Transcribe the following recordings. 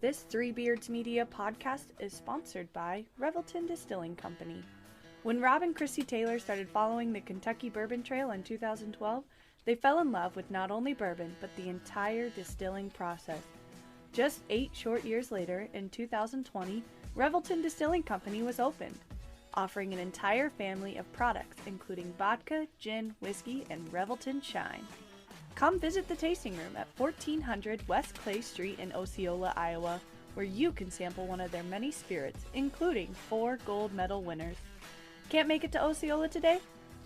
This Three Beards Media podcast is sponsored by Revelton Distilling Company. When Rob and Chrissy Taylor started following the Kentucky Bourbon Trail in 2012, they fell in love with not only bourbon, but the entire distilling process. Just 8 short years later, in 2020, Revelton Distilling Company was opened, offering an entire family of products including vodka, gin, whiskey, and Revelton Shine. Come visit the tasting room at 1400 West Clay Street in Osceola, Iowa, where you can sample one of their many spirits, including 4 gold medal winners. Can't make it to Osceola today?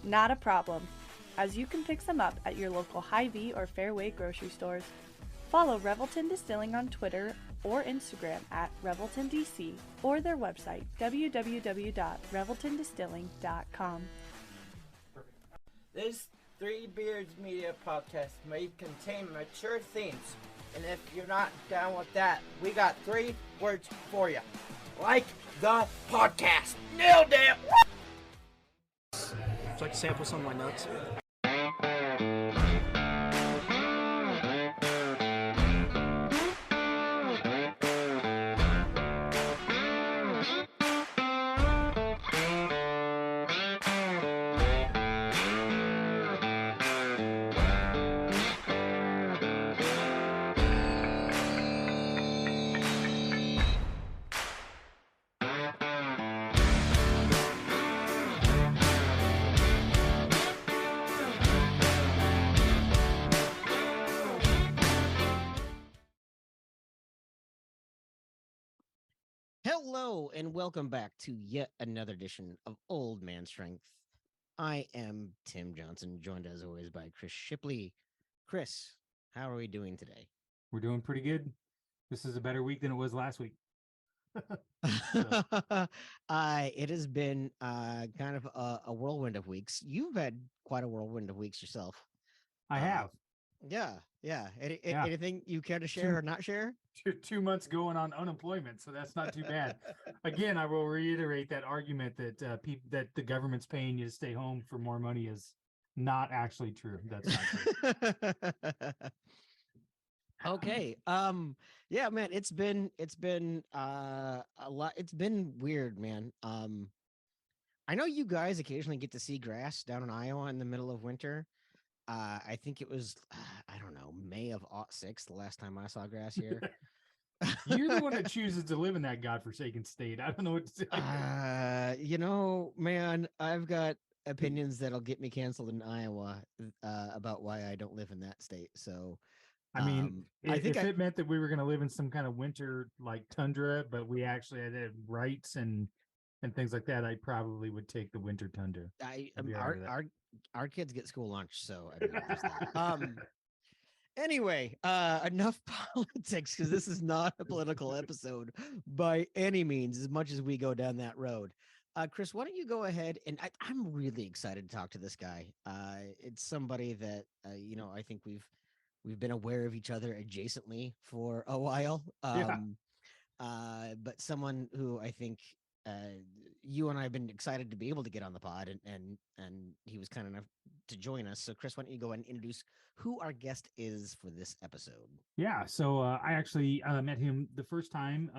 Not a problem, as you can pick some up at your local Hy-Vee or Fairway grocery stores. Follow Revelton Distilling on Twitter or Instagram at ReveltonDC or their website www.reveltondistilling.com. This Three Beards Media podcast may contain mature themes, and if you're not down with that, we got 3 words for you. Like the podcast. Nailed it! Would you like to sample some of my nuts? Hello, and welcome back to yet another edition of Old Man Strength. I am Tim Johnson, joined as always by Chris Shipley. Chris, how are we doing today? We're doing pretty good. This is a better week than it was last week. It has been kind of a whirlwind of weeks. You've had quite a whirlwind of weeks yourself. I have. Yeah. Anything you care to share or not share? 2 months going on unemployment, so that's not too bad. Again, I will reiterate that argument that that the government's paying you to stay home for more money is not actually true. That's not true. Okay. Yeah, man, it's been a lot. It's been weird, man. I know you guys occasionally get to see grass down in Iowa in the middle of winter. I think it was, I don't know, May of '06, the last time I saw grass here. You're the one that chooses to live in that godforsaken state. I don't know what to say. Man, I've got opinions that'll get me canceled in Iowa about why I don't live in that state. So, I mean, if it meant that we were going to live in some kind of winter like tundra, but we actually had rights and things like that, I probably would take the winter tundra. Our kids get school lunch, so I mean, there's that. Anyway, enough politics, because this is not a political episode by any means, as much as we go down that road. Chris, why don't you go ahead? And I'm really excited to talk to this guy. It's somebody that I think we've been aware of each other adjacently for a while. But someone who I think you and I have been excited to be able to get on the pod, and he was kind enough to join us. So, Chris, why don't you go and introduce who our guest is for this episode? Yeah, so I actually met him the first time.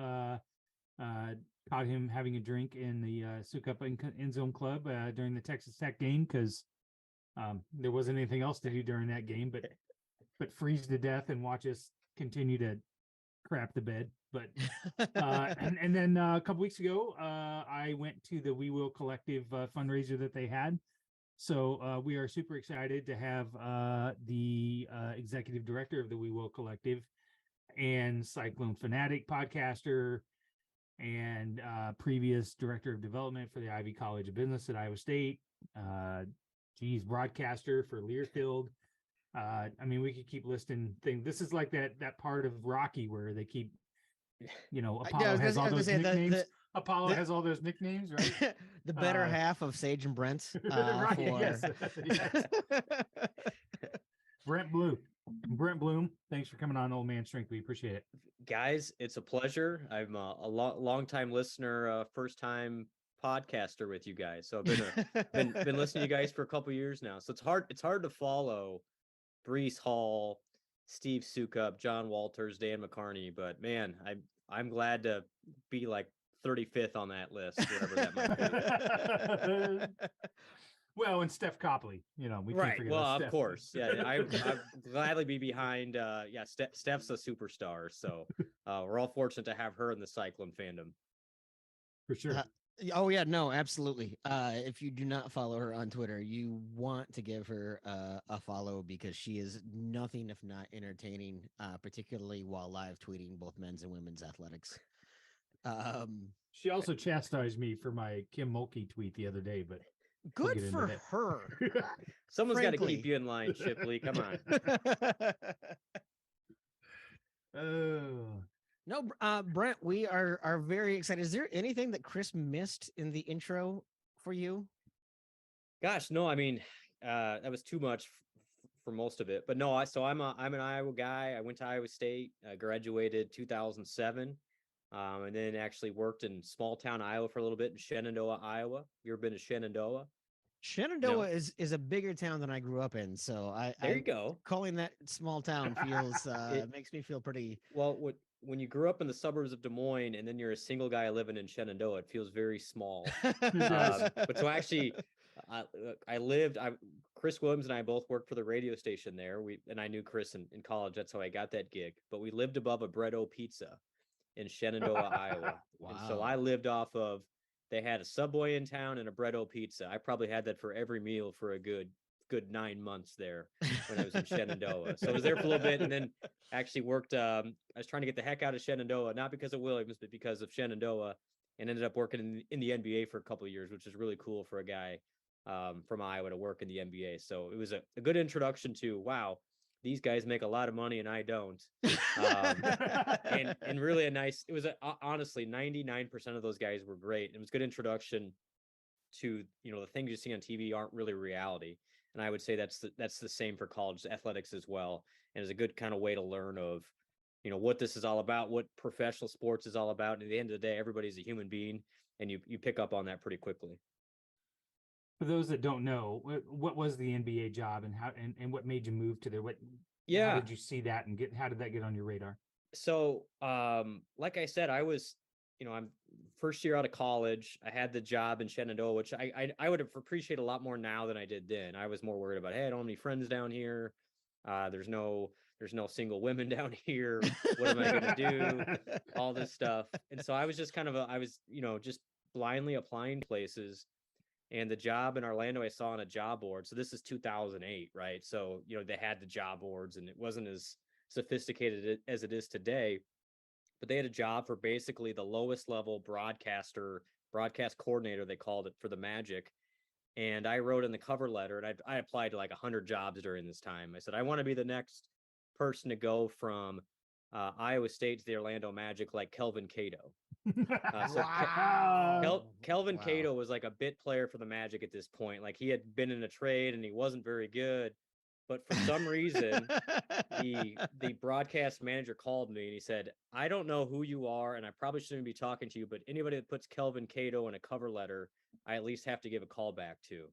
Caught him having a drink in the Sukup End Zone Club during the Texas Tech game because there wasn't anything else to do during that game but freeze to death and watch us continue to crap the bed. But and then a couple weeks ago, I went to the We Will Collective fundraiser that they had. So we are super excited to have the executive director of the We Will Collective and Cyclone Fanatic podcaster and previous director of development for the Ivy College of Business at Iowa State. Broadcaster for Learfield. I mean, we could keep listing things. This is like that part of Rocky where they keep, Apollo has all those nicknames. Apollo has all those nicknames, right? The better half of Sage and Brent. Right, yes. Brent Blum, thanks for coming on Old Man Strength. We appreciate it. Guys, it's a pleasure. I'm a long time listener, first time podcaster with you guys. So I've been listening to you guys for a couple years now. So it's hard to follow Brees Hall Steve Sukup, John Walters, Dan McCarney. But man, I'm glad to be like 35th on that list, wherever that might be. Well, and Steph Copley, we can't Right. forget Well, about of Steph. course. Yeah. I'd gladly be behind. Steph's a superstar. So we're all fortunate to have her in the Cyclone fandom. For sure. Oh yeah, no, absolutely. If you do not follow her on Twitter, you want to give her a follow because she is nothing if not entertaining, particularly while live tweeting both men's and women's athletics. She also chastised me for my Kim Mulkey tweet the other day, but good for her. Someone's got to keep you in line, Shipley. Come on. No, Brent, we are very excited. Is there anything that Chris missed in the intro for you? Gosh, no. I mean, that was too much for most of it. But no, I'm an Iowa guy. I went to Iowa State, graduated 2007, and then actually worked in small town Iowa for a little bit in Shenandoah, Iowa. You ever been to Shenandoah? Shenandoah is a bigger town than I grew up in, so there you go. Calling that small town feels it makes me feel pretty well. When you grew up in the suburbs of Des Moines and then you're a single guy living in Shenandoah, it feels very small. But so actually, Chris Williams and I both worked for the radio station there. I knew Chris in college. That's how I got that gig. But we lived above a Bread-O Pizza in Shenandoah, Iowa. Wow. And so I lived off of. They had a Subway in town and a Bread-O Pizza. I probably had that for every meal for a good 9 months there when I was in Shenandoah. So I was there for a little bit and then actually worked. I was trying to get the heck out of Shenandoah, not because of Williams, but because of Shenandoah, and ended up working in the NBA for a couple of years, which is really cool for a guy from Iowa to work in the NBA. So it was a good introduction to, wow, these guys make a lot of money and I don't. And really it was honestly 99% of those guys were great. It was a good introduction to, the things you see on TV aren't really reality. And I would say that's the same for college athletics as well. And it's a good kind of way to learn of, what this is all about, what professional sports is all about. And at the end of the day, everybody's a human being, and you pick up on that pretty quickly. For those that don't know, what was the NBA job and how and what made you move to there? How did you see that and how did that get on your radar? So, like I said, I was, I'm first year out of college. I had the job in Shenandoah, which I would have appreciated a lot more now than I did then. I was more worried about, hey, I don't have any friends down here. There's no single women down here. What am I going to do? All this stuff. And so I was just just blindly applying places. And the job in Orlando I saw on a job board. So this is 2008, right? So, they had the job boards and it wasn't as sophisticated as it is today, but they had a job for basically the lowest level broadcast coordinator, they called it, for the Magic. And I wrote in the cover letter, and I applied to like 100 jobs during this time. I said, I want to be the next person to go from Iowa State to the Orlando Magic, like Kelvin Cato. Wow. Kelvin Cato was like a bit player for the Magic at this point. Like he had been in a trade and he wasn't very good, but for some reason, the broadcast manager called me and he said, I don't know who you are, and I probably shouldn't be talking to you, but anybody that puts Kelvin Cato in a cover letter, I at least have to give a call back to.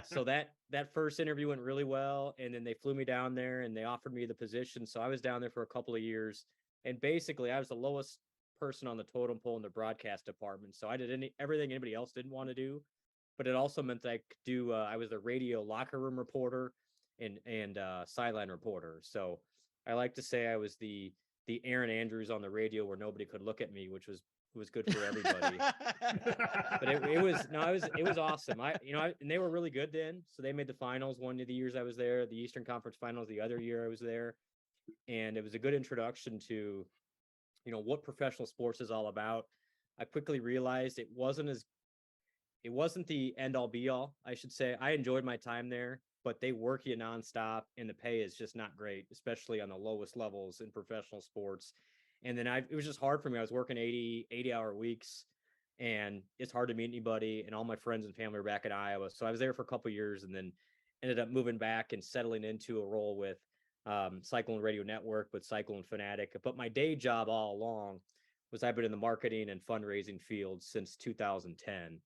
So that first interview went really well, and then they flew me down there and they offered me the position. So I was down there for a couple of years, and basically I was the lowest person on the totem pole in the broadcast department. So I did everything anybody else didn't want to do, but it also meant that I could do. I was the radio locker room reporter and sideline reporter. So I like to say I was the Aaron Andrews on the radio where nobody could look at me, which was good for everybody. But it was awesome. And they were really good then. So they made the finals one of the years I was there, the Eastern Conference Finals the other year I was there. And it was a good introduction to, what professional sports is all about. I quickly realized it wasn't the end all be all, I should say. I enjoyed my time there, but they work you nonstop and the pay is just not great, especially on the lowest levels in professional sports. And then it was just hard for me. I was working 80-hour weeks, and it's hard to meet anybody, and all my friends and family were back in Iowa. So I was there for a couple of years and then ended up moving back and settling into a role with Cyclone Radio Network with Cyclone Fanatic. But my day job all along was I've been in the marketing and fundraising field since 2010.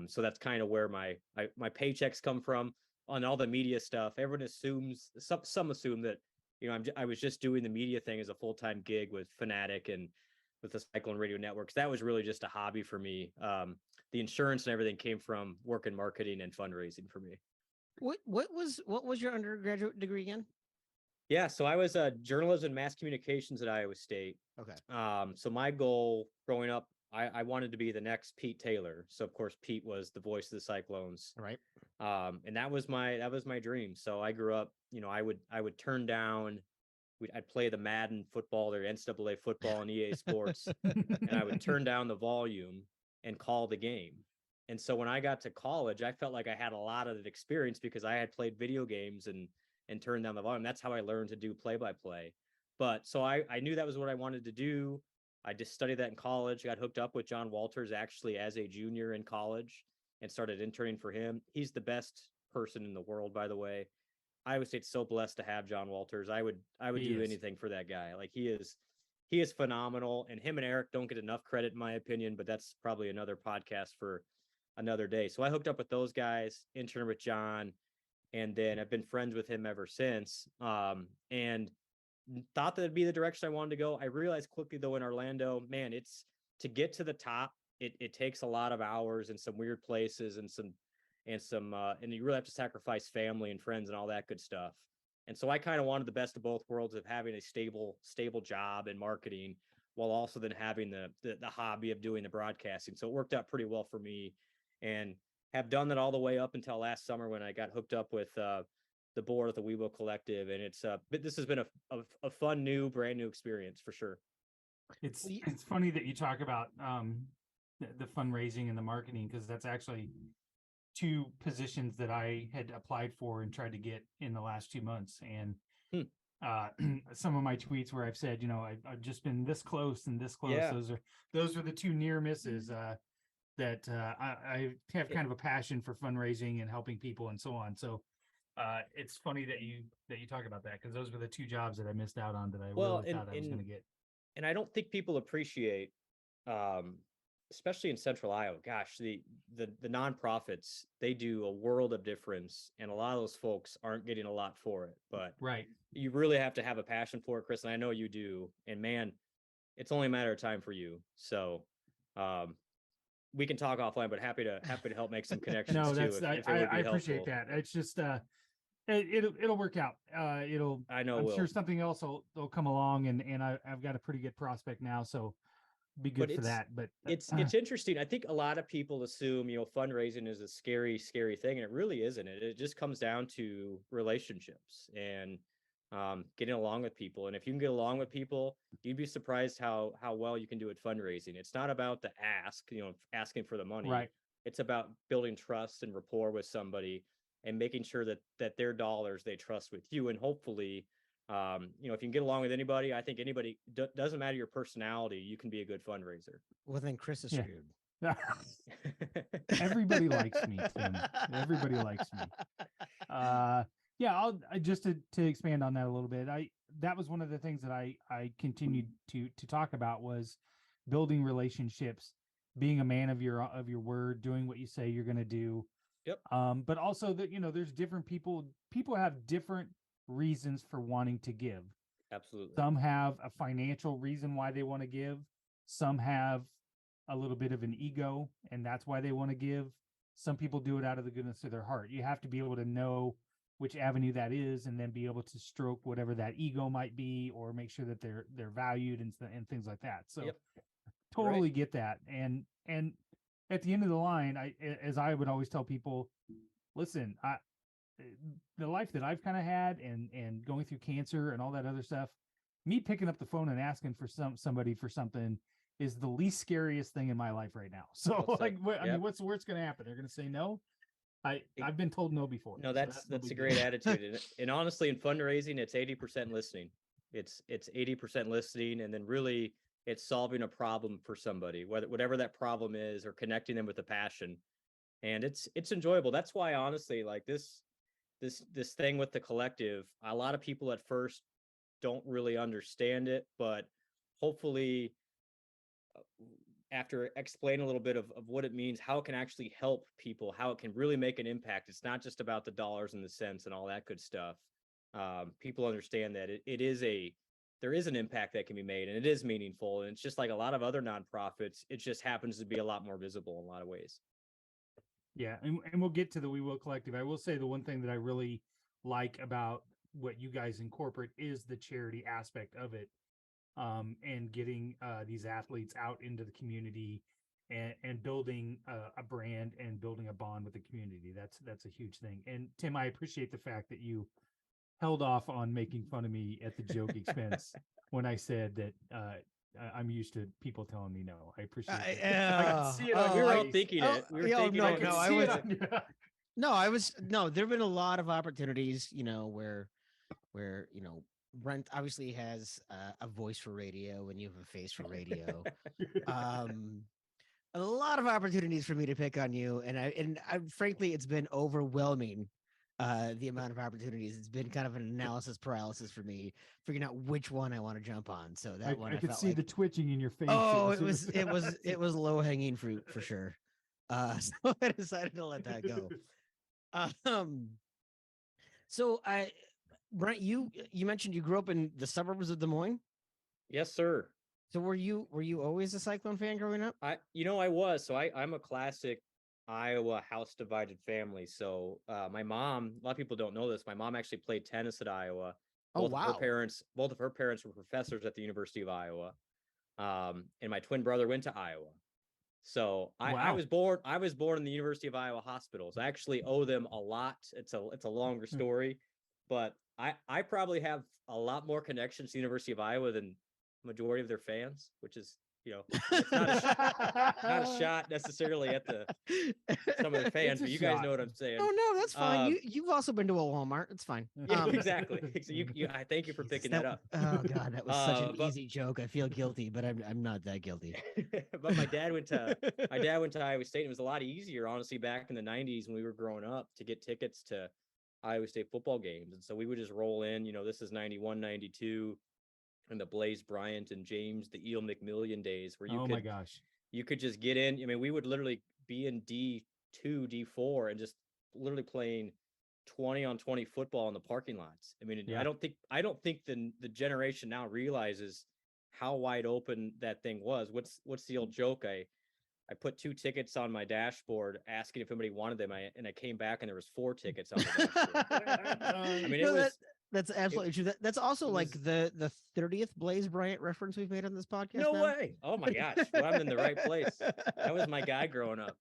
So that's kind of where my paychecks come from on all the media stuff. Everyone assumes, some assume that I was just doing the media thing as a full-time gig with Fanatic and with the Cyclone Radio Networks. That was really just a hobby for me. The insurance and everything came from work in marketing and fundraising for me. What was your undergraduate degree again? Yeah, so I was journalism and mass communications at Iowa State. Okay. So my goal growing up, I wanted to be the next Pete Taylor. So of course Pete was the voice of the Cyclones. Right. And that was my dream. So I grew up, I would turn down, I'd play the Madden football or NCAA football and EA Sports, and I would turn down the volume and call the game. And so when I got to college, I felt like I had a lot of experience because I had played video games and turned down the volume. That's how I learned to do play-by-play. But so I knew that was what I wanted to do. I just studied that in college, got hooked up with John Walters actually as a junior in college and started interning for him. He's the best person in the world, by the way. Iowa State's so blessed to have John Walters. I would do anything for that guy. Like he is phenomenal, and him and Eric don't get enough credit in my opinion, but that's probably another podcast for another day. So I hooked up with those guys, interned with John, and then I've been friends with him ever since. And thought that it'd be the direction I wanted to go. I realized quickly though in Orlando, man, it's to get to the top, it takes a lot of hours and some weird places and you really have to sacrifice family and friends and all that good stuff. And so I kind of wanted the best of both worlds of having a stable job in marketing while also then having the hobby of doing the broadcasting. So it worked out pretty well for me, and have done that all the way up until last summer when I got hooked up with the board of the Weibo Collective. And this has been a fun, brand new experience for sure. It's funny that you talk about the fundraising and the marketing, because that's actually two positions that I had applied for and tried to get in the last 2 months. And some of my tweets where I've said, I've just been this close and this close. Yeah. Those are the two near misses that I have kind of a passion for fundraising and helping people and so on. So it's funny that you talk about that, because those were the two jobs that I missed out on that I really thought I was going to get. And I don't think people appreciate, especially in Central Iowa, gosh, the nonprofits, they do a world of difference, and a lot of those folks aren't getting a lot for it. But right, you really have to have a passion for it, Chris, and I know you do. And man, it's only a matter of time for you. So we can talk offline, but happy to help make some connections. No, that's I appreciate that. It's just it'll work out. I'm sure something else will come along, and I've got a pretty good prospect now, so be good for that. But it's interesting. I think a lot of people assume fundraising is a scary thing, and it really isn't. It just comes down to relationships and getting along with people. And if you can get along with people, you'd be surprised how well you can do at fundraising. It's not about the asking for the money. Right. It's about building trust and rapport with somebody and making sure that their dollars they trust with you. And hopefully, if you can get along with anybody, I think anybody, doesn't matter your personality, you can be a good fundraiser. Well, then Chris is screwed. Everybody likes me, Tim. Everybody likes me. I'll just to expand on that a little bit. That was one of the things that I continued to talk about, was building relationships, being a man of your word, doing what you say you're going to do. Yep. But also that, there's different people have different reasons for wanting to give. Absolutely. Some have a financial reason why they want to give. Some have a little bit of an ego, and that's why they want to give. Some people do it out of the goodness of their heart. You have to be able to know which avenue that is, and then be able to stroke whatever that ego might be, or make sure that they're valued and things like that. So totally get that. And at the end of the line, as I would always tell people, listen, the life that I've kind of had and going through cancer and all that other stuff, me picking up the phone and asking for somebody for something is the least scariest thing in my life right now. So mean, what's the worst going to happen? They're going to say no. I've been told no before. No, that's a great attitude. And honestly, in fundraising, it's 80% listening. It's 80% listening, and then really it's solving a problem for somebody, whatever that problem is, or connecting them with a passion. And it's enjoyable. That's why, honestly, like this thing with the collective, a lot of people at first don't really understand it, but hopefully after explaining a little bit of what it means, how it can actually help people, how it can really make an impact. It's not just about the dollars and the cents and all that good stuff. people understand that there is an impact that can be made, and it is meaningful. And it's just like a lot of other nonprofits, it just happens to be a lot more visible in a lot of ways. Yeah, and we'll get to the We Will Collective. I will say the one thing that I really like about what you guys incorporate is the charity aspect of it, and getting these athletes out into the community and building a brand and building a bond with the community. That's a huge thing. And Tim, I appreciate the fact that you held off on making fun of me at the joke expense when I said that I'm used to people telling me no. I appreciate that. I can see it on We were your all face. thinking it. We were thinking it. I was there have been a lot of opportunities, where Brent obviously has a voice for radio and you have a face for radio. A lot of opportunities for me to pick on you, and I frankly, it's been overwhelming. The amount of opportunities, it's been kind of an analysis paralysis for me, figuring out which one I want to jump on. So that one, I could felt see like, the twitching in your face. oh, it was low hanging fruit for sure. So I decided to let that go. So Brent, you mentioned you grew up in the suburbs of Des Moines. Yes, sir. So were you always a Cyclone fan growing up? I was. So I'm a classic Iowa house divided family. So my mom, a lot of people don't know this. My mom actually played tennis at Iowa. Oh, wow. Both of her parents were professors at the University of Iowa. And my twin brother went to Iowa. So I was born in the University of Iowa hospitals. I actually owe them a lot. It's a longer story, but I probably have a lot more connections to the University of Iowa than majority of their fans, which is, it's not a shot necessarily at some of the fans, but you guys know what I'm saying. Oh no, that's fine. You've also been to a Walmart. It's fine. Yeah, exactly. So I thank you for picking that up. Oh God, that was such an easy joke. I feel guilty, but I'm not that guilty. But my dad went to Iowa State. It was a lot easier, honestly, back in the 90s when we were growing up, to get tickets to Iowa State football games. And so we would just roll in, this is 91, 92. And the Blaze Bryant and James, the Eel McMillian days, where you could just get in. I mean, we would literally be in D2, D4, and just literally playing 20-on-20 football in the parking lots. I mean, yeah. I don't think the generation now realizes how wide open that thing was. What's the old joke? I put 2 tickets on my dashboard, asking if anybody wanted them. And I came back and there was 4 tickets on the dashboard. I mean, that's absolutely true. That's also like the 30th Blaze Bryant reference we've made on this podcast. No way. Oh my gosh. Well, I'm in the right place. That was my guy growing up.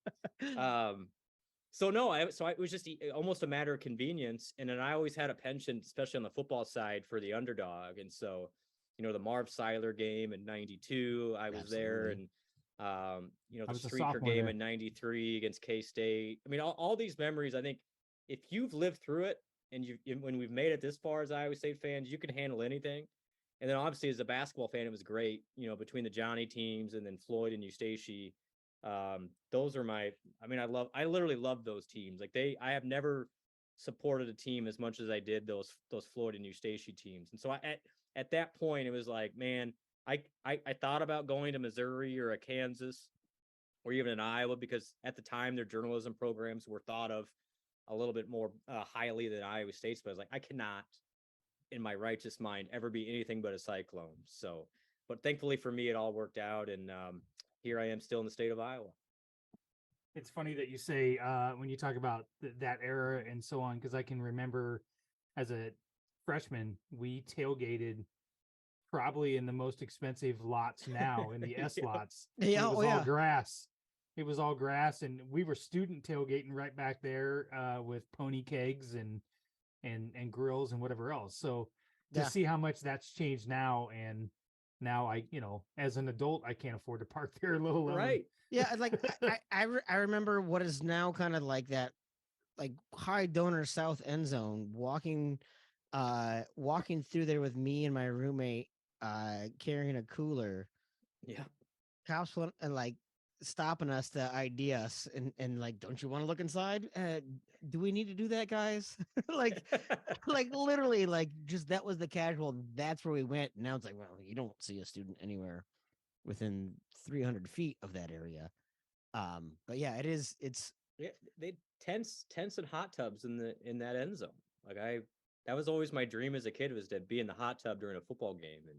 So it was just almost a matter of convenience. And then I always had a penchant, especially on the football side, for the underdog. And so, the Marv Seiler game in 92, I was there, and the Streaker game in 93 against K-State. I mean, all these memories, I think if you've lived through it, and when we've made it this far as Iowa State fans, you can handle anything. And then obviously as a basketball fan, it was great, between the Johnny teams and then Floyd and Eustace. Those are I literally love those teams. Like I have never supported a team as much as I did those Floyd and Eustace teams. And so at that point, it was like, man, I thought about going to Missouri or a Kansas or even in Iowa, because at the time their journalism programs were thought of a little bit more highly than Iowa State's, but I was like, I cannot in my righteous mind ever be anything but a Cyclone. So, but thankfully for me, it all worked out. And here I am still in the state of Iowa. It's funny that you say when you talk about that era and so on, because I can remember as a freshman, we tailgated probably in the most expensive lots now, in the S lots. Yeah, it was all grass. It was all grass, and we were student tailgating right back there with pony kegs and grills and whatever else. So to see how much that's changed now, and now I, as an adult, I can't afford to park there, a little right. Yeah, like I remember what is now kind of like that, like high donor south end zone, walking through there with me and my roommate carrying a cooler. Yeah, cops and like stopping us to ID us and like, don't you want to look inside? Do we need to do that, guys? like literally, like, just that was the casual. That's where we went. Now it's like, well, you don't see a student anywhere within 300 feet of that area. But yeah, it's they tents and hot tubs in that end zone. Like That was always my dream as a kid, was to be in the hot tub during a football game. And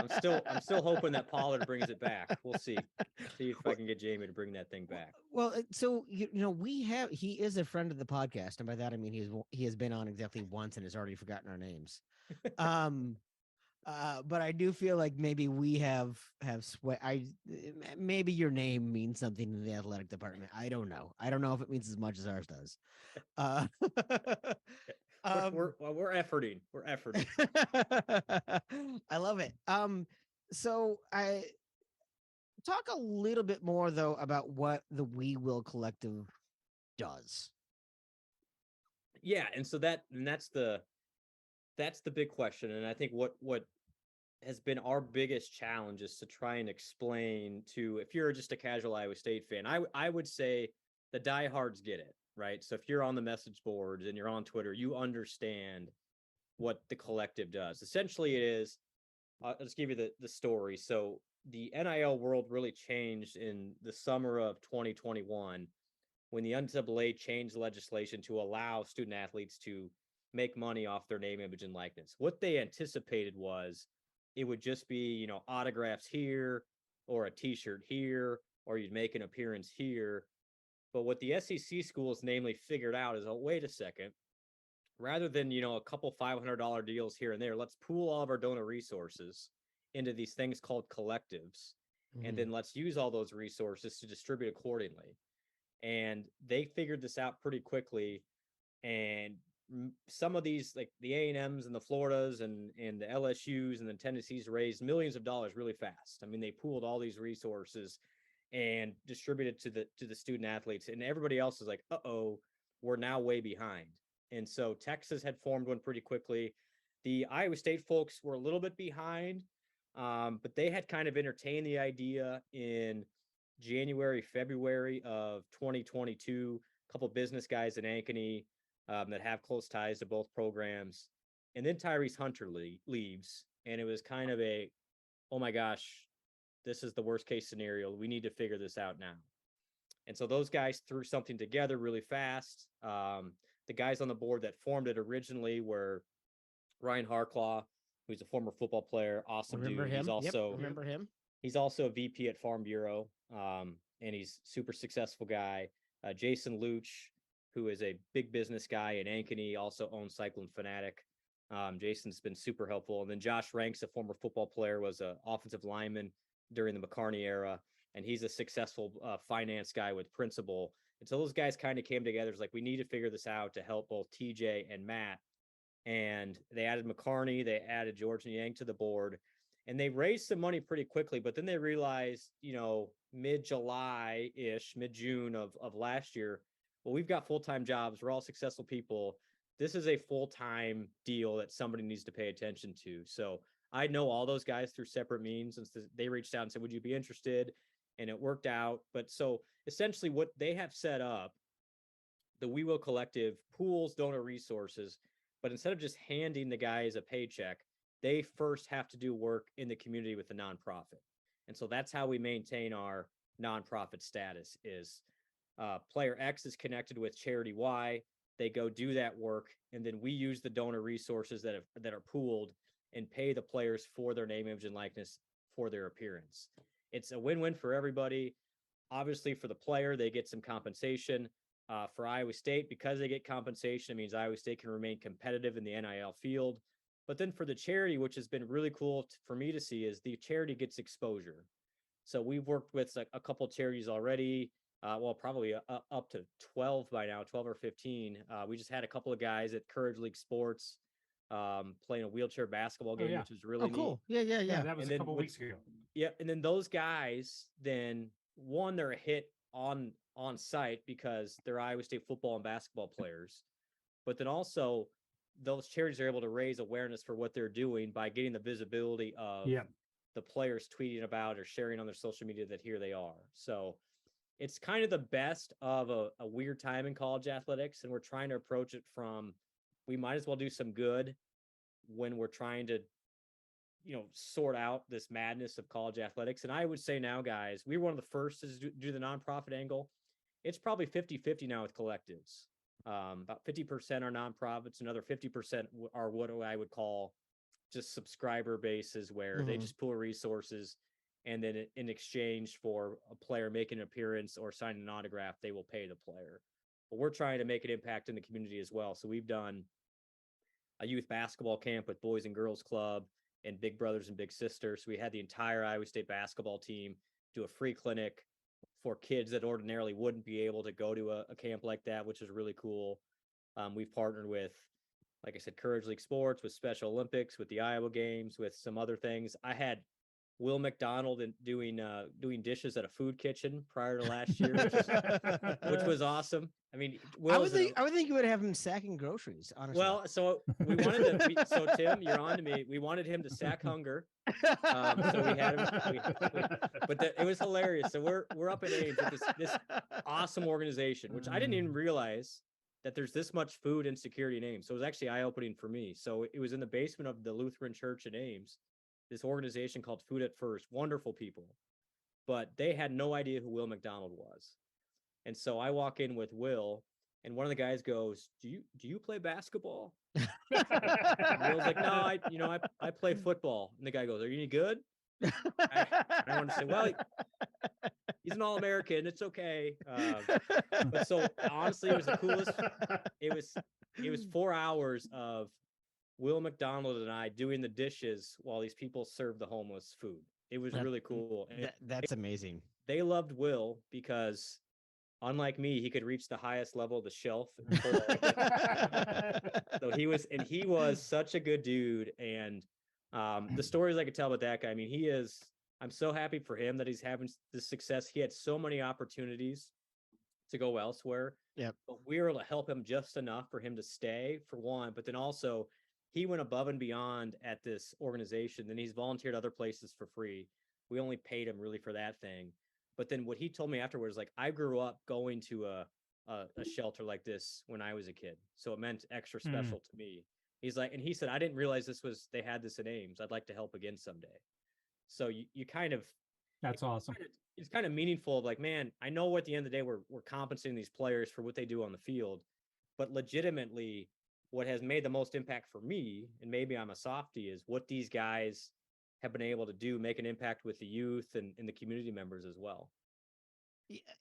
I'm still hoping that Pollard brings it back. We'll see if I can get Jamie to bring that thing back. Well, so he is a friend of the podcast, and by that I mean he has been on exactly once and has already forgotten our names. But I do feel like maybe we have maybe your name means something in the athletic department. I don't know if it means as much as ours does. We're efforting. I love it. So I talk a little bit more though about what the We Will Collective does. Yeah, and so that's the big question, and I think what has been our biggest challenge is to try and explain to, if you're just a casual Iowa State fan, I would say the diehards get it, right? So if you're on the message boards and you're on Twitter, you understand what the collective does. Essentially, it is, I'll just give you the story. So the NIL world really changed in the summer of 2021 when the NCAA changed legislation to allow student athletes to make money off their name, image, and likeness. What they anticipated was it would just be, autographs here or a t-shirt here, or you'd make an appearance here. But what the SEC schools namely figured out is, oh, wait a second, rather than, a couple $500 deals here and there, let's pool all of our donor resources into these things called collectives. Mm-hmm. And then let's use all those resources to distribute accordingly. And they figured this out pretty quickly. And some of these, like the A&Ms and the Floridas and the LSUs and the Tennessees, raised millions of dollars really fast. I mean, they pooled all these resources and distributed to the student athletes, and everybody else is like, uh-oh, we're now way behind. And so Texas had formed one pretty quickly. The Iowa State folks were a little bit behind, but they had kind of entertained the idea in January, February of 2022. A couple business guys in Ankeny that have close ties to both programs. And then Tyrese Hunter leaves, and it was kind of a, oh my gosh, this is the worst case scenario. We need to figure this out now. And so those guys threw something together really fast. The guys on the board that formed it originally were Ryan Harklaw, who's a former football player, awesome remember dude. Him? He's also remember him. He's also a VP at Farm Bureau, and he's super successful guy. Jason Luch, who is a big business guy in Ankeny, also owns Cyclone Fanatic. Jason's been super helpful. And then Josh Ranks, a former football player, was an offensive lineman during the McCarney era, and he's a successful finance guy with Principal. And so those guys kind of came together. It's like, we need to figure this out to help both TJ and Matt. And they added McCarney, they added George Niang to the board, and they raised some money pretty quickly. But then they realized, mid-July-ish, mid-June of last year, well, we've got full-time jobs. We're all successful people. This is a full-time deal that somebody needs to pay attention to. So I know all those guys through separate means, and they reached out and said, would you be interested? And it worked out. But so essentially what they have set up, the We Will Collective pools donor resources, but instead of just handing the guys a paycheck, they first have to do work in the community with the nonprofit. And so that's how we maintain our nonprofit status is player X is connected with charity Y. They go do that work, and then we use the donor resources that are pooled and pay the players for their name, image, and likeness for their appearance. It's a win-win for everybody. Obviously, for the player, they get some compensation. For Iowa State, because they get compensation, it means Iowa State can remain competitive in the NIL field. But then for the charity, which has been really cool for me to see, is the charity gets exposure. So we've worked with a couple charities already. Probably up to 12 by now, 12 or 15. We just had a couple of guys at Courage League Sports playing a wheelchair basketball game, which was really cool. neat. Yeah. That was a couple weeks ago. Yeah, and then those guys, then one, they're a hit on site because they're Iowa State football and basketball players. But then also those charities are able to raise awareness for what they're doing by getting the visibility of the players tweeting about or sharing on their social media that here they are. So it's kind of the best of a weird time in college athletics. And we're trying to approach it from, we might as well do some good when we're trying to, sort out this madness of college athletics. And I would say now, guys, we were one of the first to do the nonprofit angle. It's probably 50-50 now with collectives. About 50% are nonprofits, another 50% are what I would call just subscriber bases, where they just pool resources, and then in exchange for a player making an appearance or signing an autograph, they will pay the player. But we're trying to make an impact in the community as well. So we've done a youth basketball camp with Boys and Girls Club and Big Brothers and Big Sisters. So we had the entire Iowa State basketball team do a free clinic for kids that ordinarily wouldn't be able to go to a camp like that, which is really cool. We've partnered with, like I said, Courage League Sports, with Special Olympics, with the Iowa Games, with some other things. I had Will McDonald doing dishes at a food kitchen prior to last year, which was awesome. I mean, I would think you would have him sacking groceries, honestly. Well, so we wanted to. So Tim, you're on to me. We wanted him to sack hunger. So we had him. It was hilarious. So we're up at Ames with this awesome organization, which I didn't even realize that there's this much food insecurity in Ames. So it was actually eye-opening for me. So it was in the basement of the Lutheran Church in Ames, this organization called Food at First. Wonderful people, but they had no idea who Will McDonald was. And so I walk in with Will, and one of the guys goes, "Do you play basketball?" And Will's like, "No, I play football." And the guy goes, "Are you any good?" I want to say, "Well, he's an All-American. It's okay." But so honestly, it was the coolest. It was 4 hours of Will McDonald and I doing the dishes while these people served the homeless food. It was really cool. That's amazing. They loved Will because, unlike me, he could reach the highest level of the shelf. So he was such a good dude. And the stories I could tell about that guy, I mean, I'm so happy for him that he's having this success. He had so many opportunities to go elsewhere. Yep. But we were able to help him just enough for him to stay, for one, but then also he went above and beyond at this organization. Then he's volunteered other places for free. We only paid him really for that thing. But then what he told me afterwards, like, I grew up going to a shelter like this when I was a kid, so it meant extra special to me. He's like, and he said, I didn't realize they had this in Ames. I'd like to help again someday. So you kind of, that's awesome. It's kind of meaningful of like, man, I know at the end of the day, we're compensating these players for what they do on the field, but legitimately what has made the most impact for me, and maybe I'm a softie, is what these guys have been able to do, make an impact with the youth and the community members as well.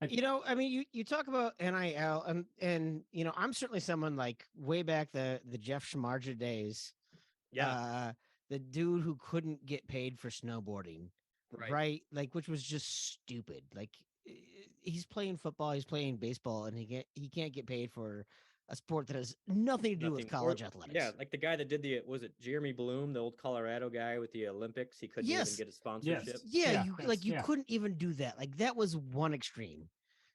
I mean, you talk about NIL, and I'm certainly someone like way back the Jeff Shamarja days. Yeah. The dude who couldn't get paid for snowboarding, right? Like, which was just stupid. Like, he's playing football, he's playing baseball, and he can't get paid for a sport that has nothing to do with college athletics. Yeah, like the guy that did was it Jeremy Blum, the old Colorado guy with the Olympics? He couldn't even get a sponsorship. Yes. You couldn't even do that. Like, that was one extreme.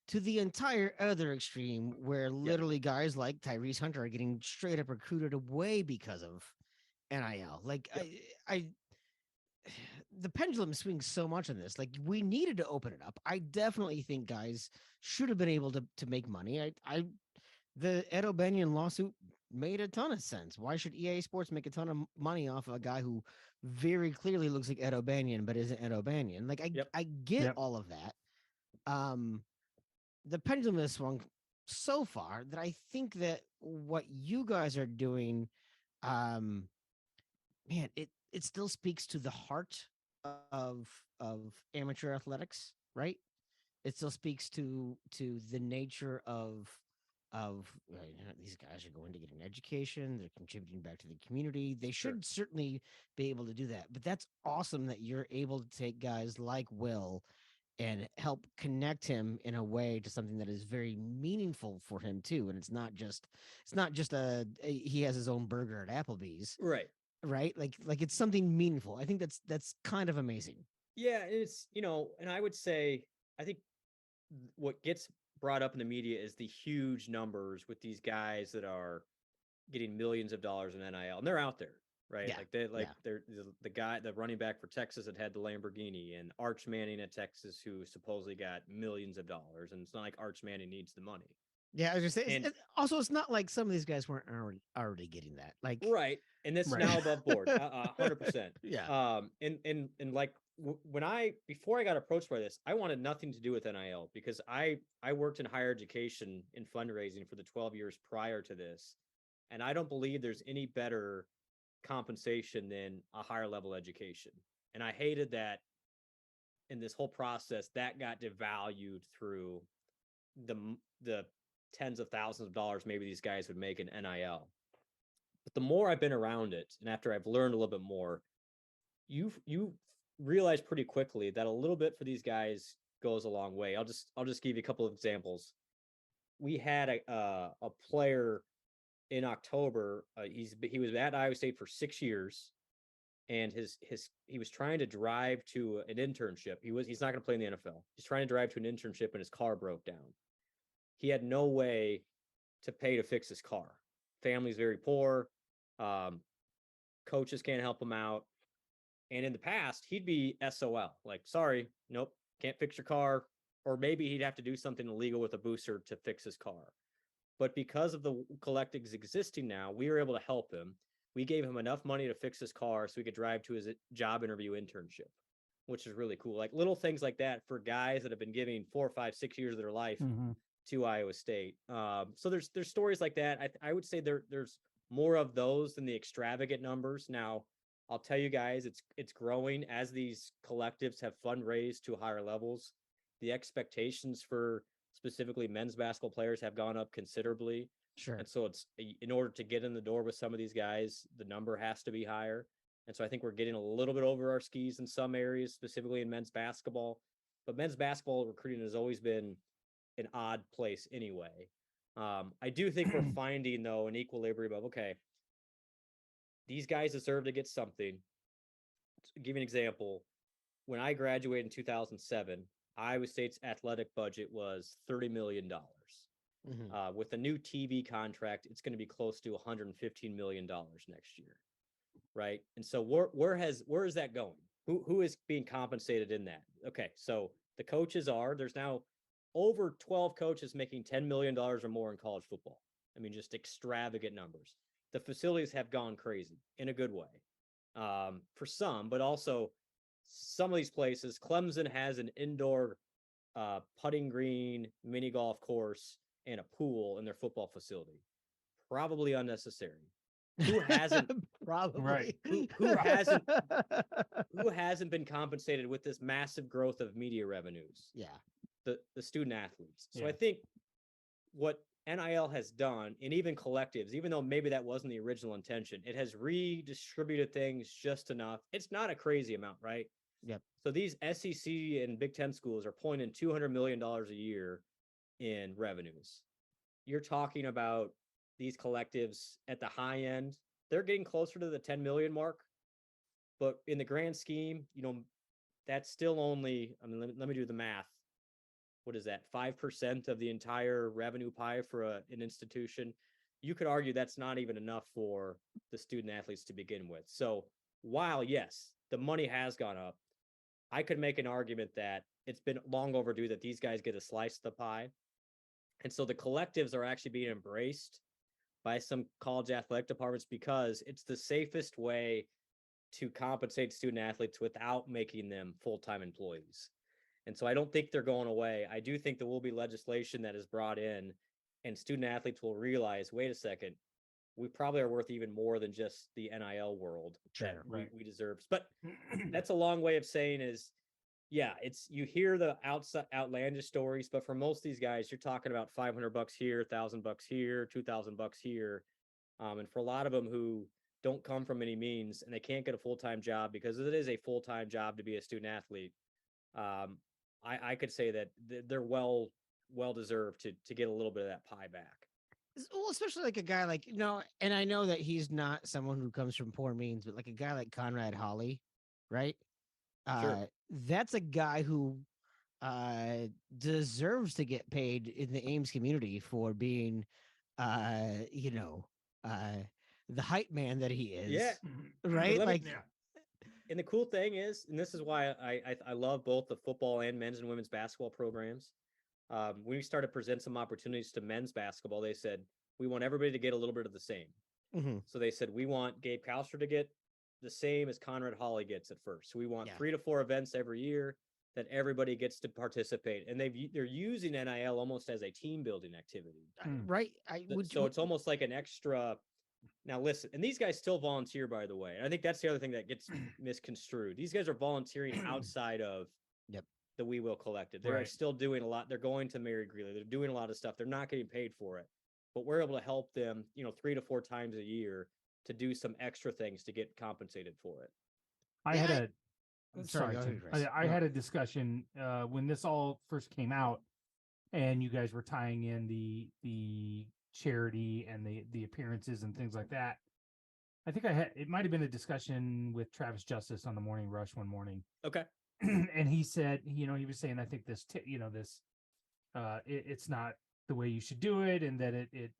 To the entire other extreme, where literally guys like Tyrese Hunter are getting straight up recruited away because of NIL. Like, the pendulum swings so much on this. Like, we needed to open it up. I definitely think guys should have been able to make money. The Ed O'Banion lawsuit made a ton of sense. Why should EA Sports make a ton of money off of a guy who very clearly looks like Ed O'Banion but isn't Ed O'Banion? Like, I get all of that. The pendulum has swung so far that I think that what you guys are doing, man, it still speaks to the heart of amateur athletics, right? It still speaks to the nature of these guys are going to get an education, they're contributing back to the community. They should certainly be able to do that. But that's awesome that you're able to take guys like Will and help connect him in a way to something that is very meaningful for him too. And it's not just he has his own burger at Applebee's. Right. Like it's something meaningful. I think that's kind of amazing. Yeah. It's, and I would say, I think what gets brought up in the media is the huge numbers with these guys that are getting millions of dollars in NIL, and they're out there, right? Yeah. They're the running back for Texas that had the Lamborghini, and Arch Manning at Texas, who supposedly got millions of dollars. And it's not like Arch Manning needs the money. Yeah, I was just saying. And Also, it's not like some of these guys weren't already getting that. Like, right, and that's Right. now above board, 100%. yeah, And like when before I got approached by this, I wanted nothing to do with NIL because I worked in higher education in fundraising for the 12 years prior to this, and I don't believe there's any better compensation than a higher level education. And I hated that in this whole process that got devalued through the tens of thousands of dollars maybe these guys would make in NIL. But the more I've been around it, and after I've learned a little bit more, you realize pretty quickly that a little bit for these guys goes a long way. I'll just give you a couple of examples. We had a player in October. He was at Iowa State for 6 years, and he was trying to drive to an internship. He's not going to play in the NFL. He's trying to drive to an internship, and his car broke down. He had no way to pay to fix his car. Family's very poor. Coaches can't help him out. And in the past, he'd be SOL, like, sorry, nope, can't fix your car. Or maybe he'd have to do something illegal with a booster to fix his car. But because of the collectives existing now, we were able to help him. We gave him enough money to fix his car so he could drive to his job interview internship, which is really cool. Like little things like that for guys that have been giving 4, 5, 6 years of their life to Iowa State. So there's stories like that. I would say there's more of those than the extravagant numbers. Now, I'll tell you guys, it's growing as these collectives have fundraised to higher levels. The expectations for specifically men's basketball players have gone up considerably. sure. And so it's in order to get in the door with some of these guys, the number has to be higher. And so I think we're getting a little bit over our skis in some areas, specifically in men's basketball. But men's basketball recruiting has always been an odd place anyway. I do think we're finding, though, an equilibrium of, okay, these guys deserve to get something. To give you an example, when I graduated in 2007, Iowa State's athletic budget was $30 million. With a new TV contract, it's going to be close to $115 million next year, right? And so where is that going? Who is being compensated in that? Okay, so the coaches there's now over 12 coaches making $10 million or more in college football. I mean, just extravagant numbers. The facilities have gone crazy in a good way for some, but also some of these places. Clemson has an indoor putting green, mini golf course, and a pool in their football facility. Probably unnecessary. Who hasn't Probably Right. who hasn't been compensated with this massive growth of media revenues? Yeah. The student athletes. So Yeah. I think what NIL has done, and even collectives, even though maybe that wasn't the original intention, it has redistributed things just enough. It's not a crazy amount, right? Yep. So these SEC and Big Ten schools are pulling in $200 million a year in revenues. You're talking about these collectives at the high end, they're getting closer to the 10 million mark. But in the grand scheme, that's still only, I mean, let me do the math. What is that? 5% of the entire revenue pie for an institution. You could argue that's not even enough for the student athletes to begin with. So while, yes, the money has gone up, I could make an argument that it's been long overdue that these guys get a slice of the pie. And so the collectives are actually being embraced by some college athletic departments because it's the safest way to compensate student athletes without making them full-time employees. And so I don't think they're going away. I do think there will be legislation that is brought in and student athletes will realize, wait a second, we probably are worth even more than just the NIL world that we deserve. But that's a long way of saying is, yeah, you hear the outlandish stories, but for most of these guys, you're talking about $500 here, $1,000 here, $2,000 here. And for a lot of them who don't come from any means and they can't get a full-time job because it is a full-time job to be a student athlete. I could say that they're well deserved to get a little bit of that pie back. Well, especially like a guy like, and I know that he's not someone who comes from poor means, but like a guy like Conrad Holly, right? Sure. That's a guy who deserves to get paid in the Ames community for being, the hype man that he is. Yeah. Right. Like, and the cool thing is, and this is why I love both the football and men's and women's basketball programs. When we started to present some opportunities to men's basketball, they said, we want everybody to get a little bit of the same. Mm-hmm. So they said, we want Gabe Kalster to get the same as Conrad Hawley gets at first. So we want 3 to 4 events every year that everybody gets to participate. And they're using NIL almost as a team building activity. Right. It's almost like an extra. Now listen, and these guys still volunteer, by the way. And I think that's the other thing that gets misconstrued. These guys are volunteering outside of the We Will Collective. They're still doing a lot. They're going to Mary Greeley. They're doing a lot of stuff. They're not getting paid for it, but we're able to help them, 3 to 4 times a year to do some extra things to get compensated for it. I had a discussion when this all first came out, and you guys were tying in the charity and the appearances and things like that. I think it might have been a discussion with Travis Justice on the Morning Rush one morning. Okay. And he said, he was saying, I think it's not the way you should do it, and that it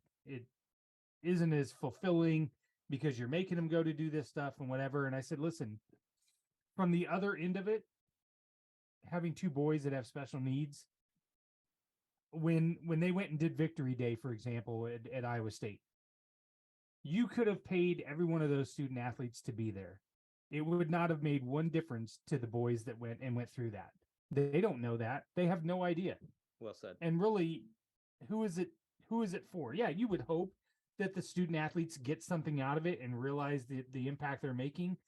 isn't as fulfilling because you're making them go to do this stuff and whatever. And I said, listen, from the other end of it, having 2 boys that have special needs, when they went and did Victory Day, for example, at Iowa State, you could have paid every one of those student athletes to be there. It would not have made one difference to the boys that went through that. They don't know that. They have no idea. Well said. And really, who is it for? Yeah, you would hope that the student athletes get something out of it and realize the impact they're making.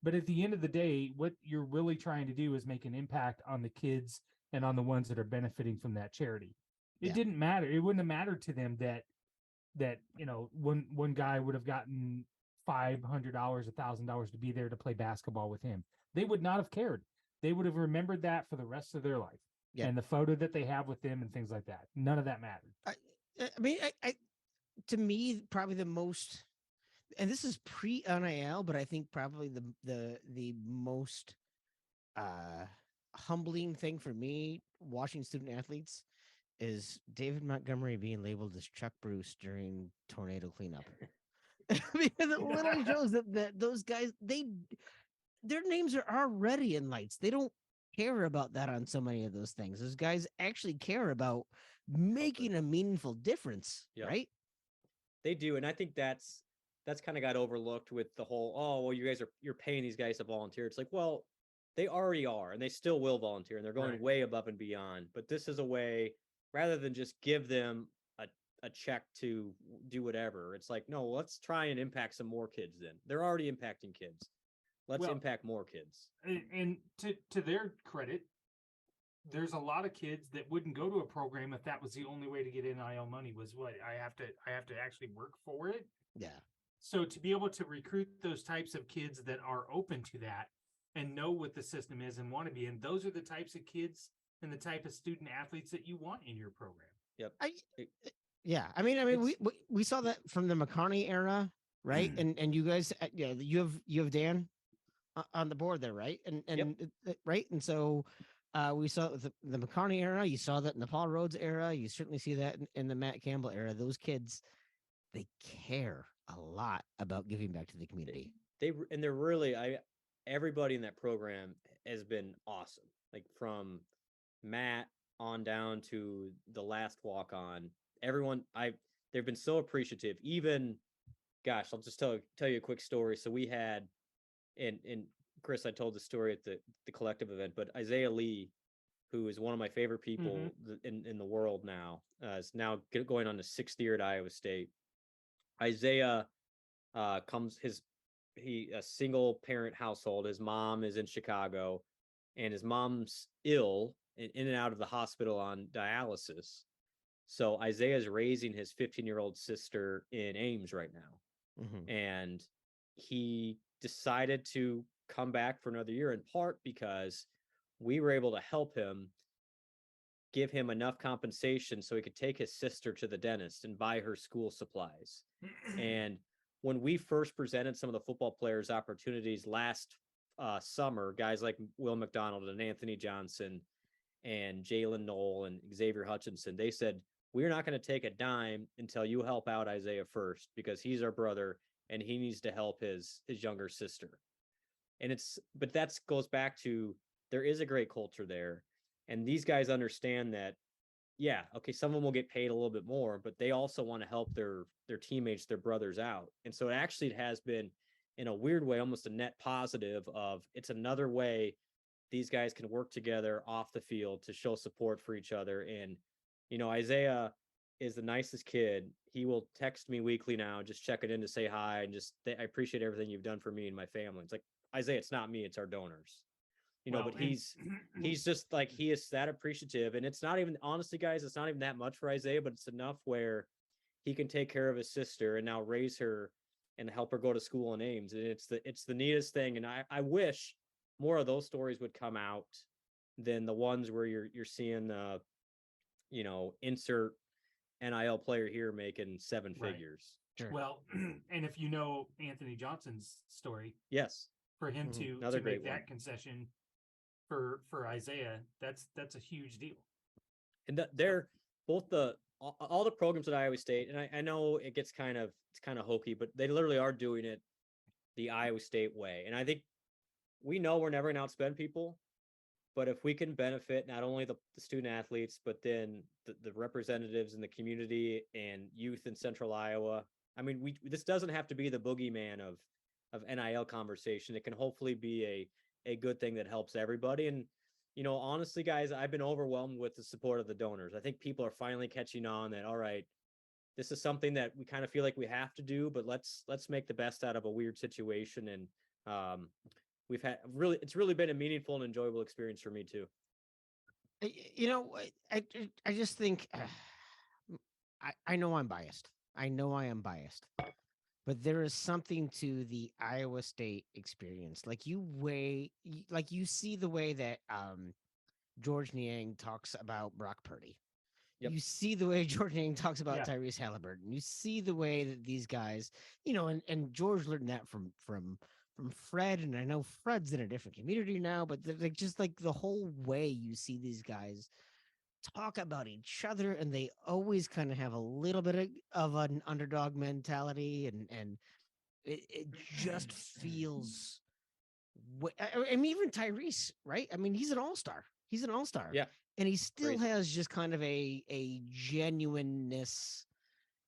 But at the end of the day, what you're really trying to do is make an impact on the kids and on the ones that are benefiting from that charity. It didn't matter. It wouldn't have mattered to them that one guy would have gotten $500, $1,000 to be there to play basketball with him. They would not have cared. They would have remembered that for the rest of their life. Yeah. And the photo that they have with them and things like that. None of that mattered. I to me, probably the most, and this is pre-NIL, but I think probably the most humbling thing for me watching student athletes is David Montgomery being labeled as Chuck Bruce during tornado cleanup. Because it literally shows that those guys, their names are already in lights. They don't care about that on so many of those things. Those guys actually care about making a meaningful difference, right? They do, and I think that's kind of got overlooked with the whole, you're paying these guys to volunteer. It's like, well, they already are, and they still will volunteer, and they're going way above and beyond. But this is a way, rather than just give them a check to do whatever, it's like, no, let's try and impact some more kids then. They're already impacting kids. Let's impact more kids. And to their credit, there's a lot of kids that wouldn't go to a program if that was the only way to get NIL money, was what I have to actually work for it. Yeah. So to be able to recruit those types of kids that are open to that and know what the system is and want to be in, those are the types of kids and the type of student athletes that you want in your program. Yep. I mean, we saw that from the McCarney era, right? And you guys, you have Dan on the board there, right? And right, and so we saw the McCarney era. You saw that in the Paul Rhodes era. You certainly see that in the Matt Campbell era. Those kids, they care a lot about giving back to the community. They're really, everybody in that program has been awesome. Like from Matt on down to the last walk on, everyone, they've been so appreciative. Even, gosh, I'll just tell you a quick story. So we had, and Chris, I told the story at the collective event, but Isaiah Lee, who is one of my favorite people in the world now, is now going on the 6th year at Iowa State. Isaiah a single parent household. His mom is in Chicago, and his mom's ill and in and out of the hospital on dialysis. So Isaiah is raising his 15-year-old sister in Ames right now. Mm-hmm. And he decided to come back for another year, in part because we were able to help him, give him enough compensation so he could take his sister to the dentist and buy her school supplies. And when we first presented some of the football players opportunities last summer, guys like Will McDonald and Anthony Johnson and Jalen Knoll and Xavier Hutchinson, they said, we're not going to take a dime until you help out Isaiah first, because he's our brother and he needs to help his younger sister. And but that goes back to, there is a great culture there. And these guys understand that yeah, okay, some of them will get paid a little bit more, but they also want to help their teammates, their brothers out. And so it has been, in a weird way, almost a net positive of it's another way these guys can work together off the field to show support for each other. And, Isaiah is the nicest kid. He will text me weekly now, just checking in to say hi and just, I appreciate everything you've done for me and my family. It's like, Isaiah, it's not me, it's our donors. But he's just like, he is that appreciative. And it's not even, honestly, guys, it's not even that much for Isaiah, but it's enough where he can take care of his sister and now raise her and help her go to school in Ames. And it's the neatest thing. And I wish more of those stories would come out than the ones where you're seeing insert NIL player here making seven figures. Sure. Well, and if you know Anthony Johnson's story, yes, for him Mm-hmm. to make that concession for Isaiah, that's a huge deal. And they're both all the programs at Iowa State, and I know it's kind of hokey, but they literally are doing it the Iowa State way. And I think we know we're never going to outspend people, but if we can benefit not only the student athletes, but then the representatives in the community and youth in Central Iowa, I mean, this doesn't have to be the boogeyman of NIL conversation. It can hopefully be a good thing that helps everybody. And honestly, guys, I've been overwhelmed with the support of the donors. I think people are finally catching on that, all right, this is something that we kind of feel like we have to do, but let's make the best out of a weird situation. And it's really been a meaningful and enjoyable experience for me too. I just think I know I'm biased. I know I am biased. But there is something to the Iowa State experience. Like you see the way that George Niang talks about Brock Purdy. Yep. You see the way George Niang talks about Tyrese Halliburton. You see the way that these guys, and George learned that from Fred, and I know Fred's in a different community now, but just like the whole way you see these guys talk about each other, and they always kind of have a little bit of an underdog mentality, and it just feels. I mean, even Tyrese, right? I mean, he's an all-star. Yeah, and he still has just kind of a genuineness,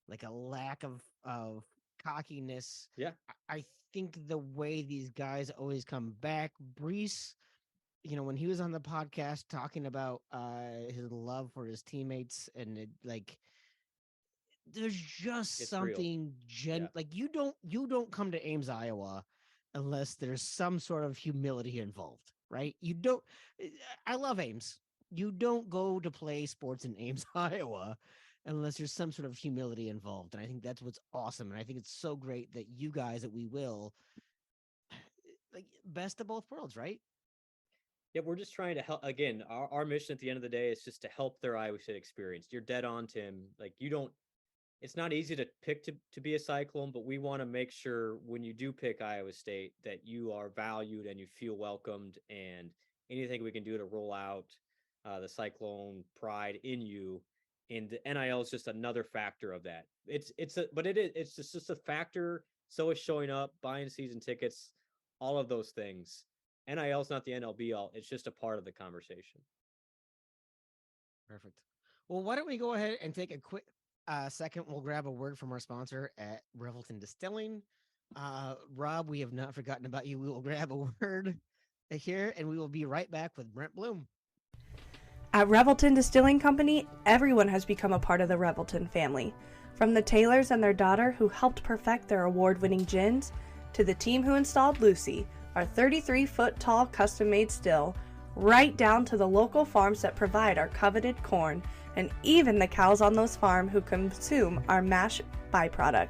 like a lack of cockiness. Yeah, I think the way these guys always come back, Brees, when he was on the podcast talking about his love for his teammates, and there's just it's something like you don't come to Ames, Iowa unless there's some sort of humility involved, right? I love Ames. You don't go to play sports in Ames, Iowa unless there's some sort of humility involved. And I think that's what's awesome. And I think it's so great that you guys at We Will, like, best of both worlds, right? Yeah, we're just trying to help. Again, our mission at the end of the day is just to help their Iowa State experience. You're dead on, Tim. Like, it's not easy to pick to be a Cyclone, but we want to make sure when you do pick Iowa State that you are valued and you feel welcomed, and anything we can do to roll out the Cyclone pride in you. And the NIL is just another factor of that. It's just a factor. So is showing up, buying season tickets, all of those things. NIL is not the NL be all. It's just a part of the conversation. Perfect. Well, why don't we go ahead and take a quick second? We'll grab a word from our sponsor at Revelton Distilling. Rob, we have not forgotten about you. We will grab a word here, and we will be right back with Brent Blum. At Revelton Distilling Company, everyone has become a part of the Revelton family. From the Taylors and their daughter who helped perfect their award-winning gins, to the team who installed Lucy, our 33-foot-tall custom-made still, right down to the local farms that provide our coveted corn, and even the cows on those farms who consume our mash byproduct.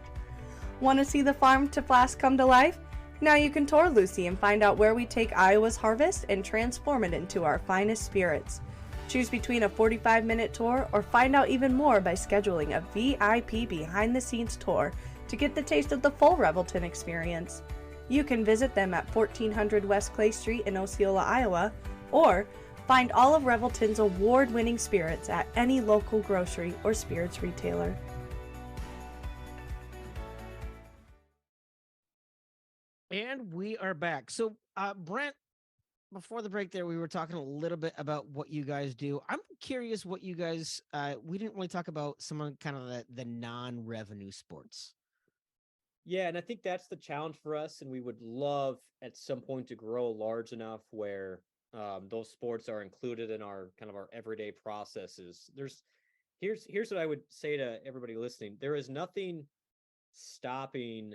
Want to see the farm to flask come to life? Now you can tour Lucy and find out where we take Iowa's harvest and transform it into our finest spirits. Choose between a 45-minute tour or find out even more by scheduling a VIP behind-the-scenes tour to get the taste of the full Revelton experience. You can visit them at 1400 West Clay Street in Osceola, Iowa, or find all of Revelton's award-winning spirits at any local grocery or spirits retailer. And we are back. So, Brent, before the break there, we were talking a little bit about what you guys do. I'm curious what you guys we didn't really talk about some of kind of the non-revenue sports. Yeah, and I think that's the challenge for us, and we would love at some point to grow large enough where those sports are included in our kind of our everyday processes. Here's what I would say to everybody listening. There is nothing stopping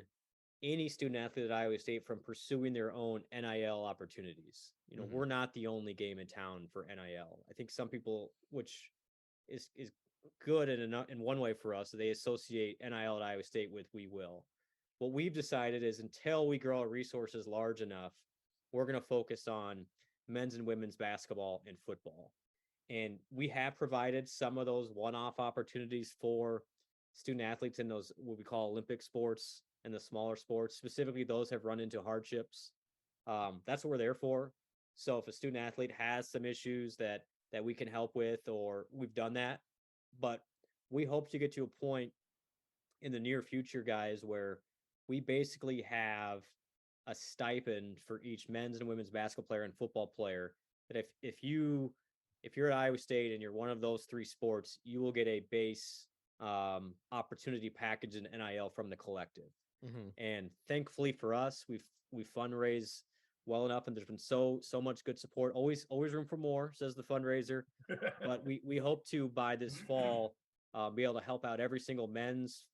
any student athlete at Iowa State from pursuing their own NIL opportunities. We're not the only game in town for NIL. I think some people, which is good in one way for us, they associate NIL at Iowa State with we will. What we've decided is until we grow our resources large enough, we're going to focus on men's and women's basketball and football. And we have provided some of those one-off opportunities for student athletes in those what we call Olympic sports and the smaller sports. Specifically, those have run into hardships. That's what we're there for. So if a student athlete has some issues that we can help with, or we've done that, but we hope to get to a point in the near future, guys, where we basically have a stipend for each men's and women's basketball player and football player that if you're at Iowa State and you're one of those three sports, you will get a base opportunity package in NIL from the collective. And thankfully for us, we fundraise well enough, and there's been so much good support. Always room for more, says the fundraiser. But we hope to by this fall be able to help out every single men's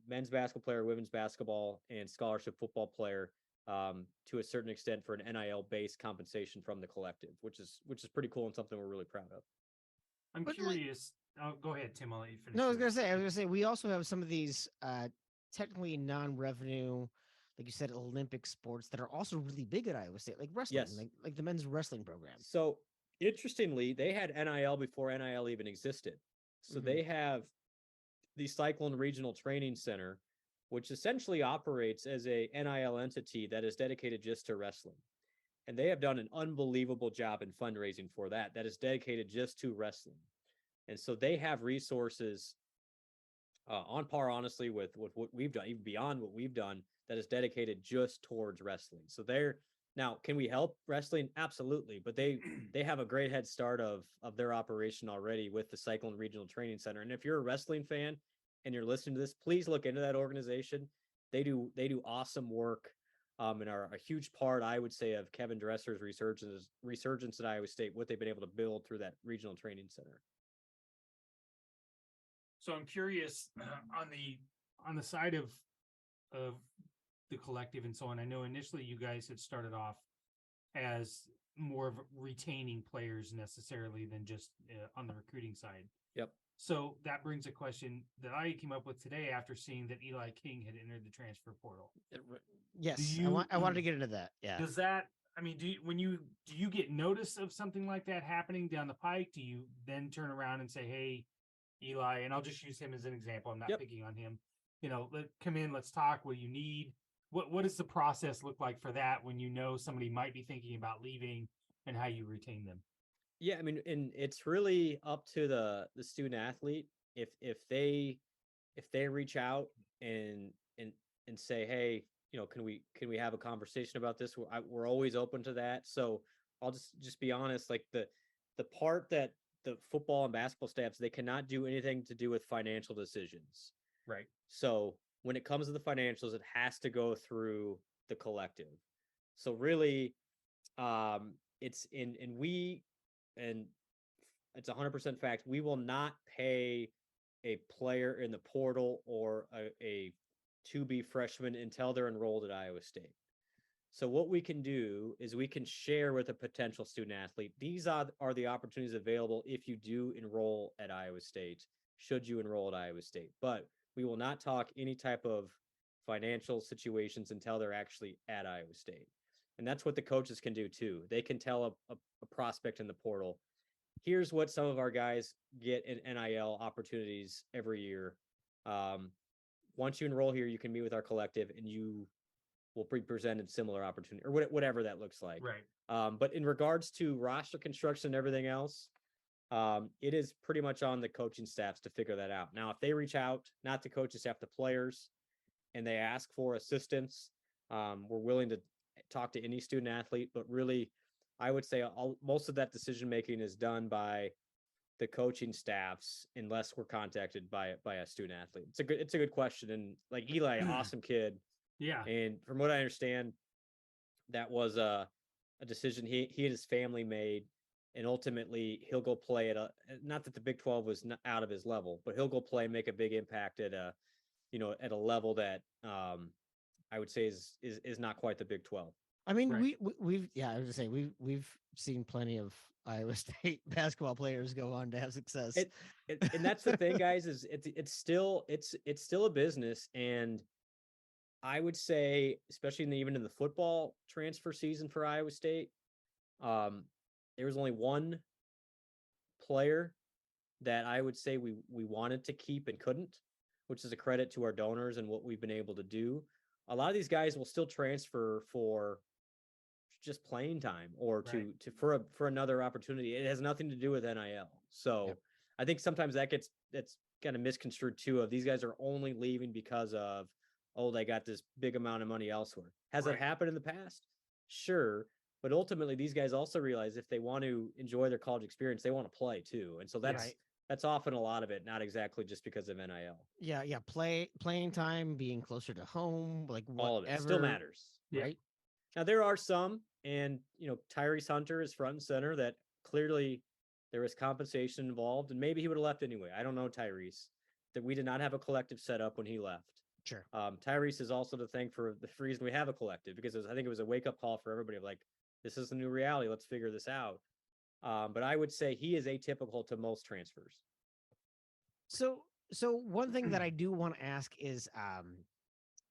basketball player, women's basketball, and scholarship football player to a certain extent for an NIL based compensation from the collective, which is pretty cool and something we're really proud of. I'm curious. Go ahead, Tim. I'll let you finish. No, I was gonna say we also have some of these technically non-revenue, like you said, Olympic sports that are also really big at Iowa State, like wrestling, Yes. like the men's wrestling program. So interestingly, they had NIL before NIL even existed. So they have the Cyclone Regional Training Center, which essentially operates as a NIL entity that is dedicated just to wrestling. And they have done an unbelievable job in fundraising for that is dedicated just to wrestling. And so they have resources on par, honestly, with what we've done, even beyond what we've done, that is dedicated just towards wrestling. So now, can we help wrestling? Absolutely. But they have a great head start of their operation already with the Cyclone Regional Training Center. And if you're a wrestling fan and you're listening to this, please look into that organization. They do awesome work and are a huge part, I would say, of Kevin Dresser's resurgence at Iowa State, what they've been able to build through that regional training center. So I'm curious on the side of the collective and so on. I know initially you guys had started off as more of retaining players necessarily than just on the recruiting side. Yep. So that brings a question that I came up with today after seeing that Eli King had entered the transfer portal. Yes, I wanted to get into that. Yeah. Does that? I mean, do you get notice of something like that happening down the pike? Do you then turn around and say, "Hey, Eli," and I'll just use him as an example. I'm not picking on him. Come in, let's talk. What do you need? What does the process look like for that when you know somebody might be thinking about leaving, and how you retain them? Yeah, I mean, and it's really up to the student athlete if they reach out and say, "Hey, can we have a conversation about this?" We're always open to that. So I'll just be honest, like the part that the football and basketball staffs, they cannot do anything to do with financial decisions. Right. So when it comes to the financials, it has to go through the collective. So really, it's it's 100% fact. We will not pay a player in the portal or a to-be freshman until they're enrolled at Iowa State. So what we can do is we can share with a potential student athlete. These are the opportunities available if you do enroll at Iowa State, should you enroll at Iowa State. But we will not talk any type of financial situations until they're actually at Iowa State. And that's what the coaches can do too. They can tell a prospect in the portal, here's what some of our guys get in NIL opportunities every year. Once you enroll here, you can meet with our collective and you will be presented similar opportunity or whatever that looks like. Right. But in regards to roster construction and everything else, it is pretty much on the coaching staffs to figure that out. Now, if they reach out, not the coaching staff, the players, and they ask for assistance, we're willing to talk to any student athlete, but really I would say most of that decision making is done by the coaching staffs unless we're contacted by a student athlete. It's a good question. And like Eli, awesome kid. Yeah. And from what I understand, that was a decision he and his family made. And ultimately he'll go play at not that the Big 12 was out of his level, but he'll go play and make a big impact at at a level that I would say is not quite the Big 12. I mean, Right. we've yeah, I was just saying we've seen plenty of Iowa State basketball players go on to have success. And that's the thing, guys, is it's still a business. And I would say, especially even in the football transfer season for Iowa State, there was only one player that I would say we wanted to keep and couldn't, which is a credit to our donors and what we've been able to do. A lot of these guys will still transfer for just playing time or Right. for another opportunity. It has nothing to do with NIL. So Yep. I think sometimes that's kind of misconstrued too, of these guys are only leaving because of, oh, they got this big amount of money elsewhere. Has Right. that happened in the past? Sure. But ultimately these guys also realize if they want to enjoy their college experience, they want to play too. And so Right. that's often a lot of it, not exactly just because of NIL. Yeah, playing time, being closer to home, like All of it still whatever, matters. Yeah. right? Now there are some, and Tyrese Hunter is front and center, that clearly there was compensation involved, and maybe he would have left anyway. I don't know Tyrese. That we did not have a collective set up when he left. Sure. Tyrese is also to thank for the reason we have a collective, because I think it was a wake up call for everybody of like, this is the new reality. Let's figure this out. But I would say he is atypical to most transfers. So one thing that I do want to ask is,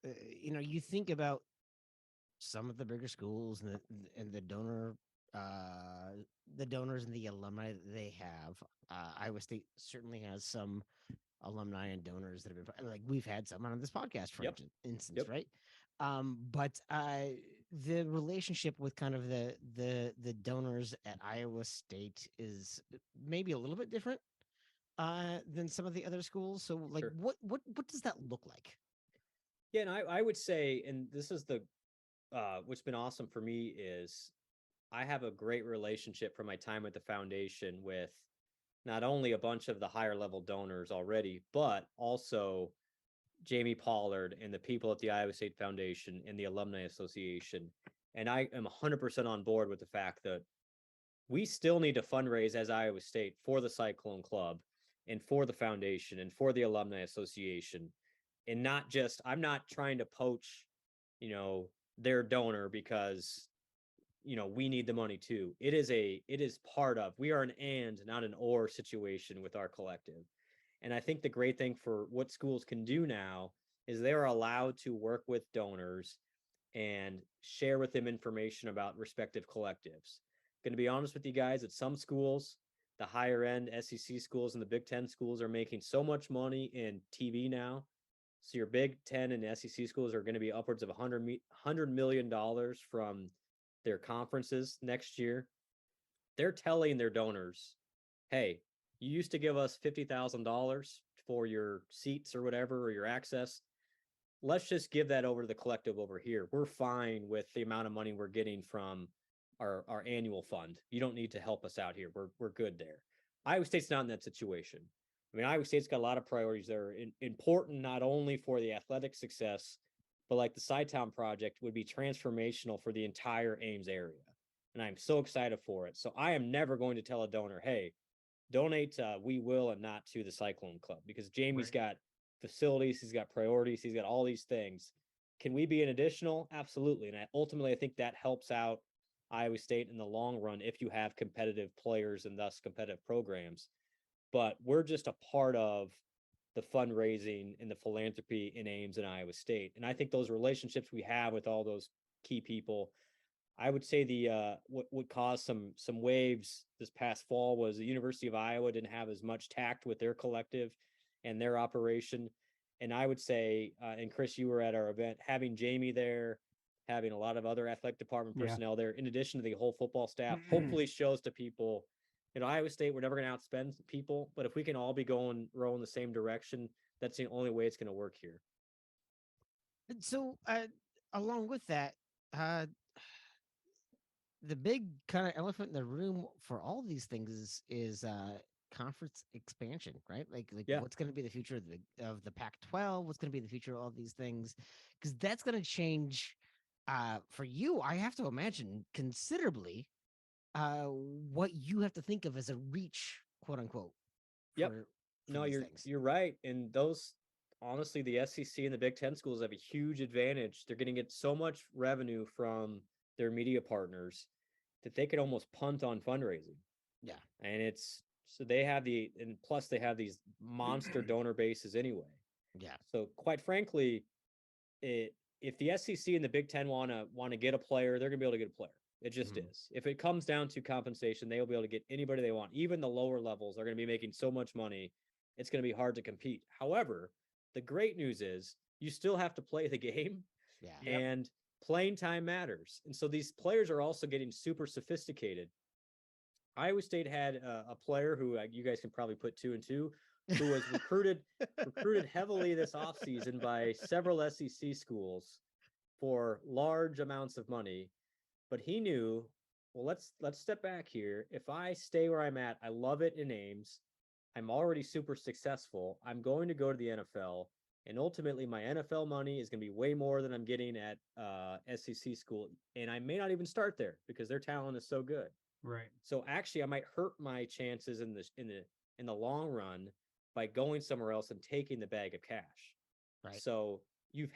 you think about some of the bigger schools and the donors and the alumni that they have. Iowa State certainly has some alumni and donors that have been like we've had some on this podcast, for Yep. instance, Yep. right? But the relationship with kind of the donors at Iowa State is maybe a little bit different than some of the other schools. So, like, Sure. what does that look like? Yeah, and I would say, and this is the what's been awesome for me is I have a great relationship from my time at the foundation with not only a bunch of the higher level donors already, but also Jamie Pollard and the people at the Iowa State Foundation and the Alumni Association. And I am 100% on board with the fact that we still need to fundraise as Iowa State for the Cyclone Club and for the foundation and for the Alumni Association. And not just, I'm not trying to poach, their donor because we need the money too. It is part of, we are an and not an or situation with our collective. And I think the great thing for what schools can do now is they're allowed to work with donors and share with them information about respective collectives. Going to be honest with you guys, at some schools, the higher end SEC schools and the Big Ten schools are making so much money in TV now. So your Big Ten and SEC schools are going to be upwards of $100 million from their conferences next year. They're telling their donors, hey, you used to give us $50,000 for your seats or whatever, or your access. Let's just give that over to the collective over here. We're fine with the amount of money we're getting from our annual fund. You don't need to help us out here. We're good there. Iowa State's not in that situation. I mean, Iowa State's got a lot of priorities that are important, not only for the athletic success, but like the SciTown project would be transformational for the entire Ames area. And I'm so excited for it. So I am never going to tell a donor, hey, donate We Will and not to the Cyclone Club, because Jamie's got facilities, he's got priorities, he's got all these things. Can we be an additional? Absolutely. And ultimately, I think that helps out Iowa State in the long run if you have competitive players and thus competitive programs. But we're just a part of the fundraising and the philanthropy in Ames and Iowa State. And I think those relationships we have with all those key people, I would say the what caused some waves this past fall was the University of Iowa didn't have as much tact with their collective and their operation. And I would say, and Chris, you were at our event, having Jamie there, having a lot of other athletic department personnel there, in addition to the whole football staff, hopefully shows to people, Iowa State, we're never going to outspend people, but if we can all be rowing the same direction, that's the only way it's going to work here. So, along with that, the big kind of elephant in the room for all these things is conference expansion, right? Like Yeah. what's going to be the future of the Pac-12? What's going to be the future of all these things? Because that's going to change for you. I have to imagine considerably what you have to think of as a reach, quote unquote, Yep. for No, these you're things. you're right. And those honestly, the SEC and the Big Ten schools have a huge advantage. They're going to get so much revenue from their media partners that they could almost punt on fundraising. Yeah, And it's so they have and plus they have these monster donor bases anyway. yeah. So quite frankly, if the SEC and the Big Ten want to get a player, they're gonna be able to get a player. It just is. If it comes down to compensation, they will be able to get anybody they want. Even the lower levels are going to be making so much money, it's going to be hard to compete. However, the great news is you still have to play the game, Yeah. and playing time matters. And so these players are also getting super sophisticated. Iowa State had a player who you guys can probably put two and two, who was recruited heavily this offseason by several SEC schools for large amounts of money. But he knew, well, let's step back here. If I stay where I'm at, I love it in Ames. I'm already super successful. I'm going to go to the NFL, and ultimately, my NFL money is going to be way more than I'm getting at SEC school, and I may not even start there because their talent is so good. Right. So actually, I might hurt my chances in the long run by going somewhere else and taking the bag of cash. Right. So these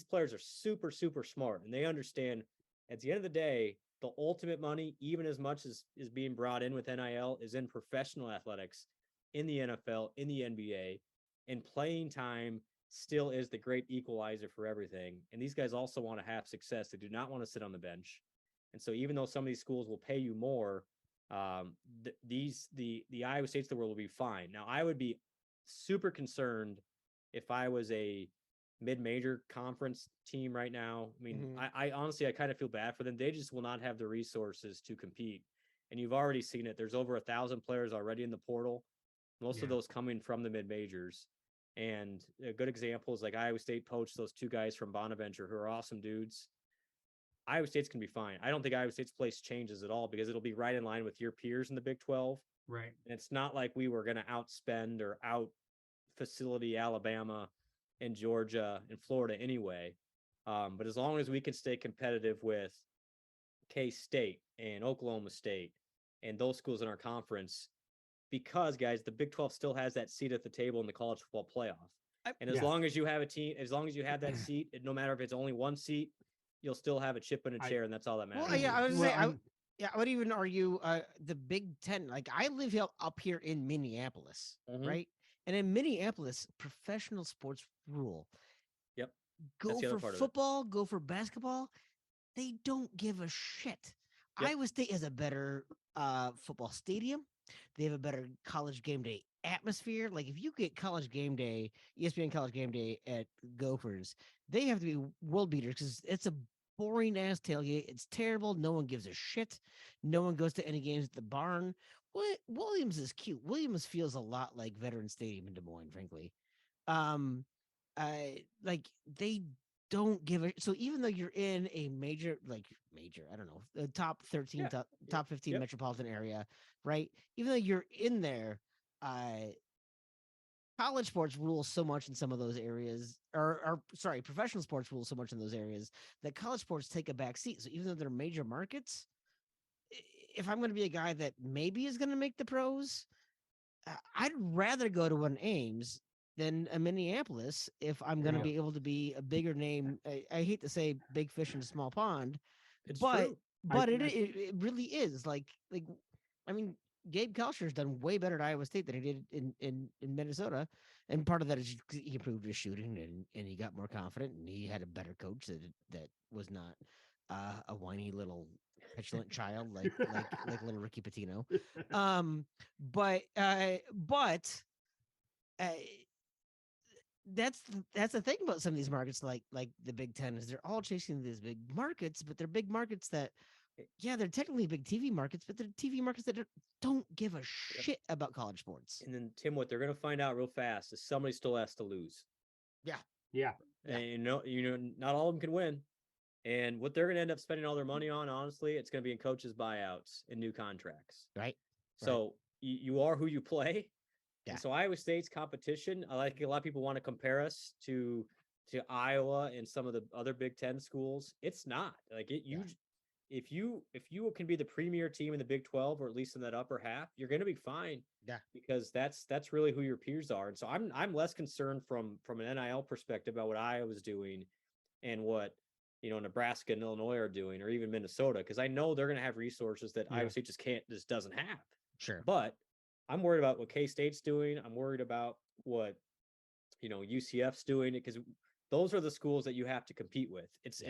players are super, super smart, and they understand at the end of the day, the ultimate money, even as much as is being brought in with NIL, is in professional athletics, in the NFL, in the NBA, and playing time still is the great equalizer for everything. And these guys also want to have success. They do not want to sit on the bench. And so even though some of these schools will pay you more, the Iowa States of the world will be fine. Now, I would be super concerned if I was a mid-major conference team right now. I mean, I honestly, I kind of feel bad for them. They just will not have the resources to compete. And you've already seen it. There's over 1,000 players already in the portal. Most of those coming from the mid-majors. And a good example is like Iowa State poached those two guys from Bonaventure who are awesome dudes. Iowa State's going to be fine. I don't think Iowa State's place changes at all because it'll be right in line with your peers in the Big 12. Right. And it's not like we were going to outspend or out facility Alabama and Georgia and Florida anyway. But as long as we can stay competitive with K-State and Oklahoma State and those schools in our conference, because guys, the Big 12 still has that seat at the table in the college football playoff. And as long as you have a team, as long as you have that seat, no matter if it's only one seat, you'll still have a chip in a chair, and that's all that matters. Well, yeah, I was saying, I would even argue the Big Ten. Like I live up here in Minneapolis, right? And in Minneapolis, professional sports rule. Yep. Go for football, go for basketball. They don't give a shit. Yep. Iowa State has a better football stadium. They have a better college game day atmosphere. Like if you get college game day, ESPN college game day at Gophers, they have to be world beaters because it's a boring ass tailgate. It's terrible. No one gives a shit. No one goes to any games at the barn. Williams is cute. Williams feels a lot like Veterans Stadium in Des Moines, frankly. Like they don't give a so even though you're in a major, I don't know, the top 13 top 15 metropolitan area, right? Even though you're in there, college sports rules so much in some of those areas, or sorry, professional sports rules so much in those areas that college sports take a back seat. So even though they're major markets, if I'm going to be a guy that maybe is going to make the pros, I'd rather go to an Ames than a Minneapolis if I'm going to be able to be a bigger name. I hate to say big fish in a small pond, but it really is like I mean, Gabe Kalsher's done way better at Iowa State than he did in Minnesota, and part of that is he improved his shooting and he got more confident and he had a better coach that was not a whiny little petulant child like little Ricky Pitino. But that's the thing about some of these markets like the Big Ten is they're all chasing these big markets, but they're big markets that they're technically big TV markets, but they're TV markets that don't give a shit about college sports. And then Tim, what they're going to find out real fast is somebody still has to lose. Yeah. And not all of them can win. And what they're going to end up spending all their money on, honestly, it's going to be in coaches' buyouts and new contracts. Right. So you are who you play. Yeah. And so Iowa State's competition, I like a lot of people want to compare us to Iowa and some of the other Big Ten schools. It's not like it. If you can be the premier team in the Big 12 or at least in that upper half, you're going to be fine. Yeah. Because that's really who your peers are. And so I'm less concerned from an NIL perspective about what Iowa's doing and what Nebraska and Illinois are doing, or even Minnesota, because I know they're going to have resources that Iowa State just doesn't have. Sure. But I'm worried about what K-State's doing. I'm worried about what UCF's doing, because those are the schools that you have to compete with. It's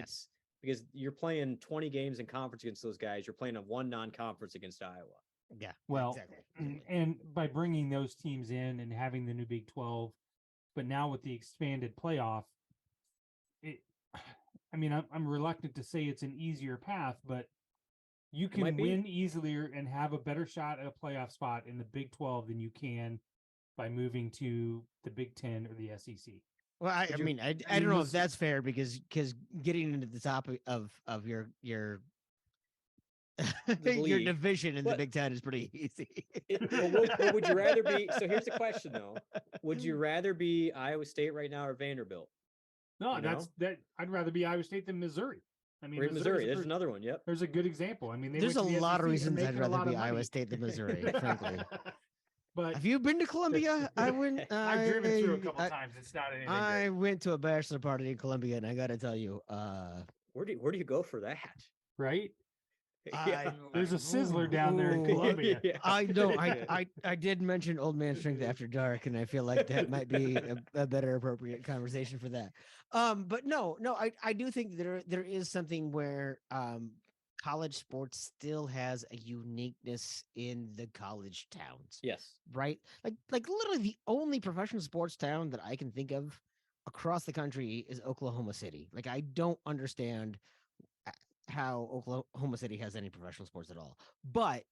because you're playing 20 games in conference against those guys. You're playing a one non-conference against Iowa. Yeah. Well, exactly. And by bringing those teams in and having the new Big 12, but now with the expanded playoff, I'm reluctant to say it's an easier path, but you can win easily and have a better shot at a playoff spot in the Big 12 than you can by moving to the Big 10 or the SEC. Well, I don't know if that's fair because getting into the top of your your division in the Big Ten is pretty easy. But would you rather be? So here's the question, though: would you rather be Iowa State right now or Vanderbilt? No, I'd rather be Iowa State than Missouri. I mean, Missouri. There's another one. Yep. There's a good example. I mean, there's a lot of reasons I'd rather be Iowa State than Missouri, frankly. But have you been to Columbia? I went. I've driven through a couple times. It's not anything. I went to a bachelor party in Columbia, and I got to tell you, where do you go for that? Right. There's a Sizzler down there in Columbia. I know. I did mention Old Man Strength After Dark, and I feel like that might be a better appropriate conversation for that. But no, I do think there is something where college sports still has a uniqueness in the college towns. Yes. Right? Like literally the only professional sports town that I can think of across the country is Oklahoma City. Like I don't understand how Oklahoma City has any professional sports at all. But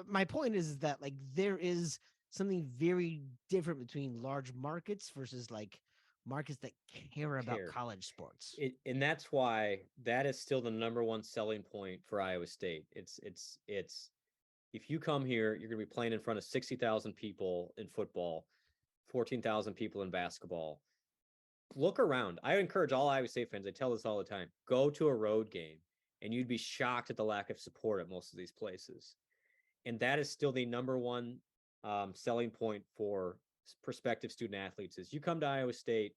my point is that like there is something very different between large markets versus like markets that care about college sports. And that's why that is still the number one selling point for Iowa State. It's if you come here, you're going to be playing in front of 60,000 people in football, 14,000 people in basketball. Look around. I encourage all Iowa State fans, I tell this all the time, go to a road game. And you'd be shocked at the lack of support at most of these places. And that is still the number one selling point for prospective student athletes is you come to Iowa State,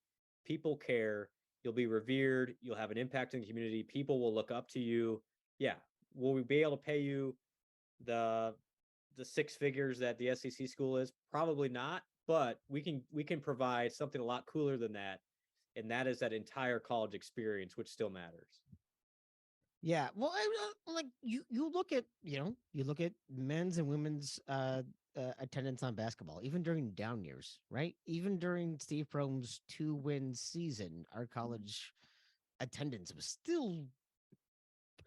people care, you'll be revered, you'll have an impact in the community, people will look up to you. Yeah. Will we be able to pay you the six figures that the SEC school is? Probably not, but we can provide something a lot cooler than that. And that is that entire college experience, which still matters. Yeah, well, like you look at men's and women's attendance on basketball, even during down years, right? Even during Steve Prohm's 2-win season, our college attendance was still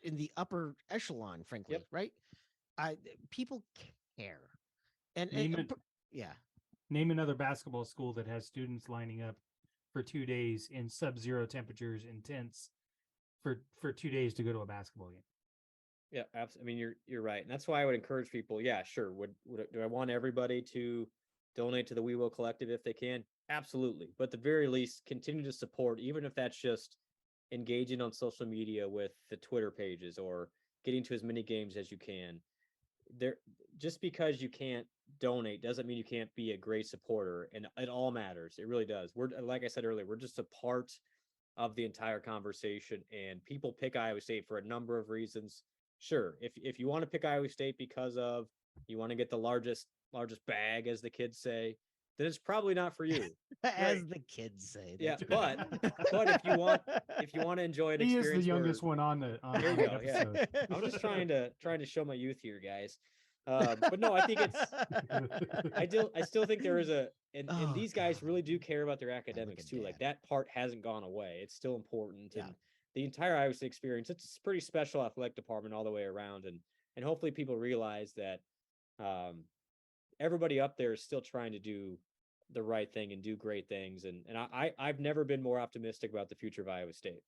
in the upper echelon, frankly, right? People care, and name another basketball school that has students lining up for 2 days in sub-zero temperatures in tents for 2 days to go to a basketball game. Yeah, absolutely. I mean, you're right. And that's why I would encourage people. Yeah, sure. Do I want everybody to donate to the We Will Collective if they can? Absolutely. But at the very least, continue to support, even if that's just engaging on social media with the Twitter pages or getting to as many games as you can. Just because you can't donate doesn't mean you can't be a great supporter. And it all matters. It really does. We're, like I said earlier, we're just a part of the entire conversation, and people pick Iowa State for a number of reasons. Sure, if you want to pick Iowa State because of you want to get the largest bag, as the kids say, then it's probably not for you. As the kids say. Yeah, but if you want to enjoy an experience, he is the youngest one on the there you go. Yeah, I'm just trying to show my youth here, guys. But no, I think I still think there is and these guys really do care about their academics too. Like that part hasn't gone away. It's still important. Yeah. And the entire Iowa State experience, it's a pretty special athletic department all the way around. And hopefully people realize that everybody up there is still trying to do the right thing and do great things. And I've never been more optimistic about the future of Iowa State.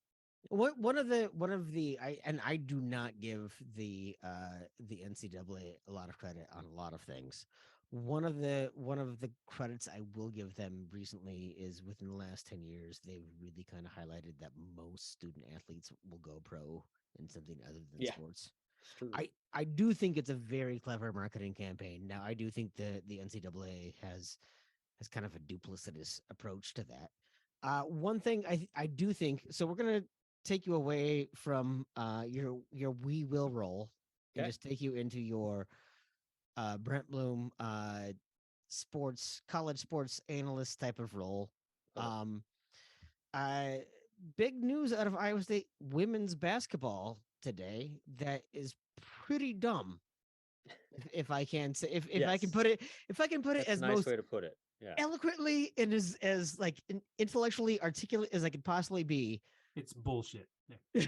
One of the I do not give the NCAA a lot of credit on a lot of things. One of the credits I will give them recently is within the last 10 years, they've really kind of highlighted that most student athletes will go pro in something other than Yeah, sports. it's true. I do think it's a very clever marketing campaign. Now I do think the NCAA has kind of a duplicitous approach to that. One thing I do think, so we're gonna take you away from your we will roll and Okay. just take you into your Brent Bloom college sports analyst type of role. Love it. Um, uh, Big news out of Iowa State women's basketball today that is pretty dumb. If I can say, if I can Yes, put it, if I can put it that's a as nice most way to put it. Yeah. eloquently and as like intellectually articulate as I could possibly be. It's bullshit. Yes.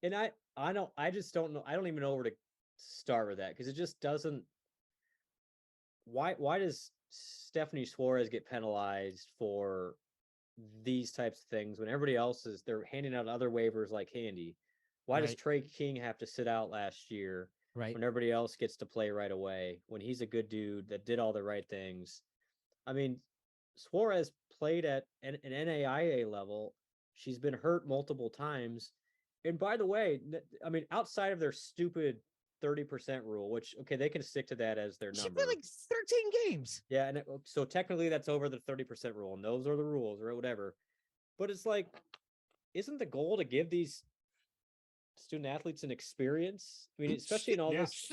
And I just don't know. I don't even know where to start with that because it just doesn't. Why does Stephanie Suarez get penalized for these types of things when everybody else is they're handing out other waivers like candy? Why does Right. Trey King have to sit out last year Right. when everybody else gets to play right away when he's a good dude that did all the right things? I mean, Suarez played at an NAIA level. She's been hurt multiple times. And by the way, I mean, outside of their stupid 30% rule, which, okay, they can stick to that as their She number. played like 13 games. Yeah. And so technically that's over the 30% rule, and those are the rules or whatever. But it's like, isn't the goal to give these student athletes an experience? I mean, especially in all Yeah. this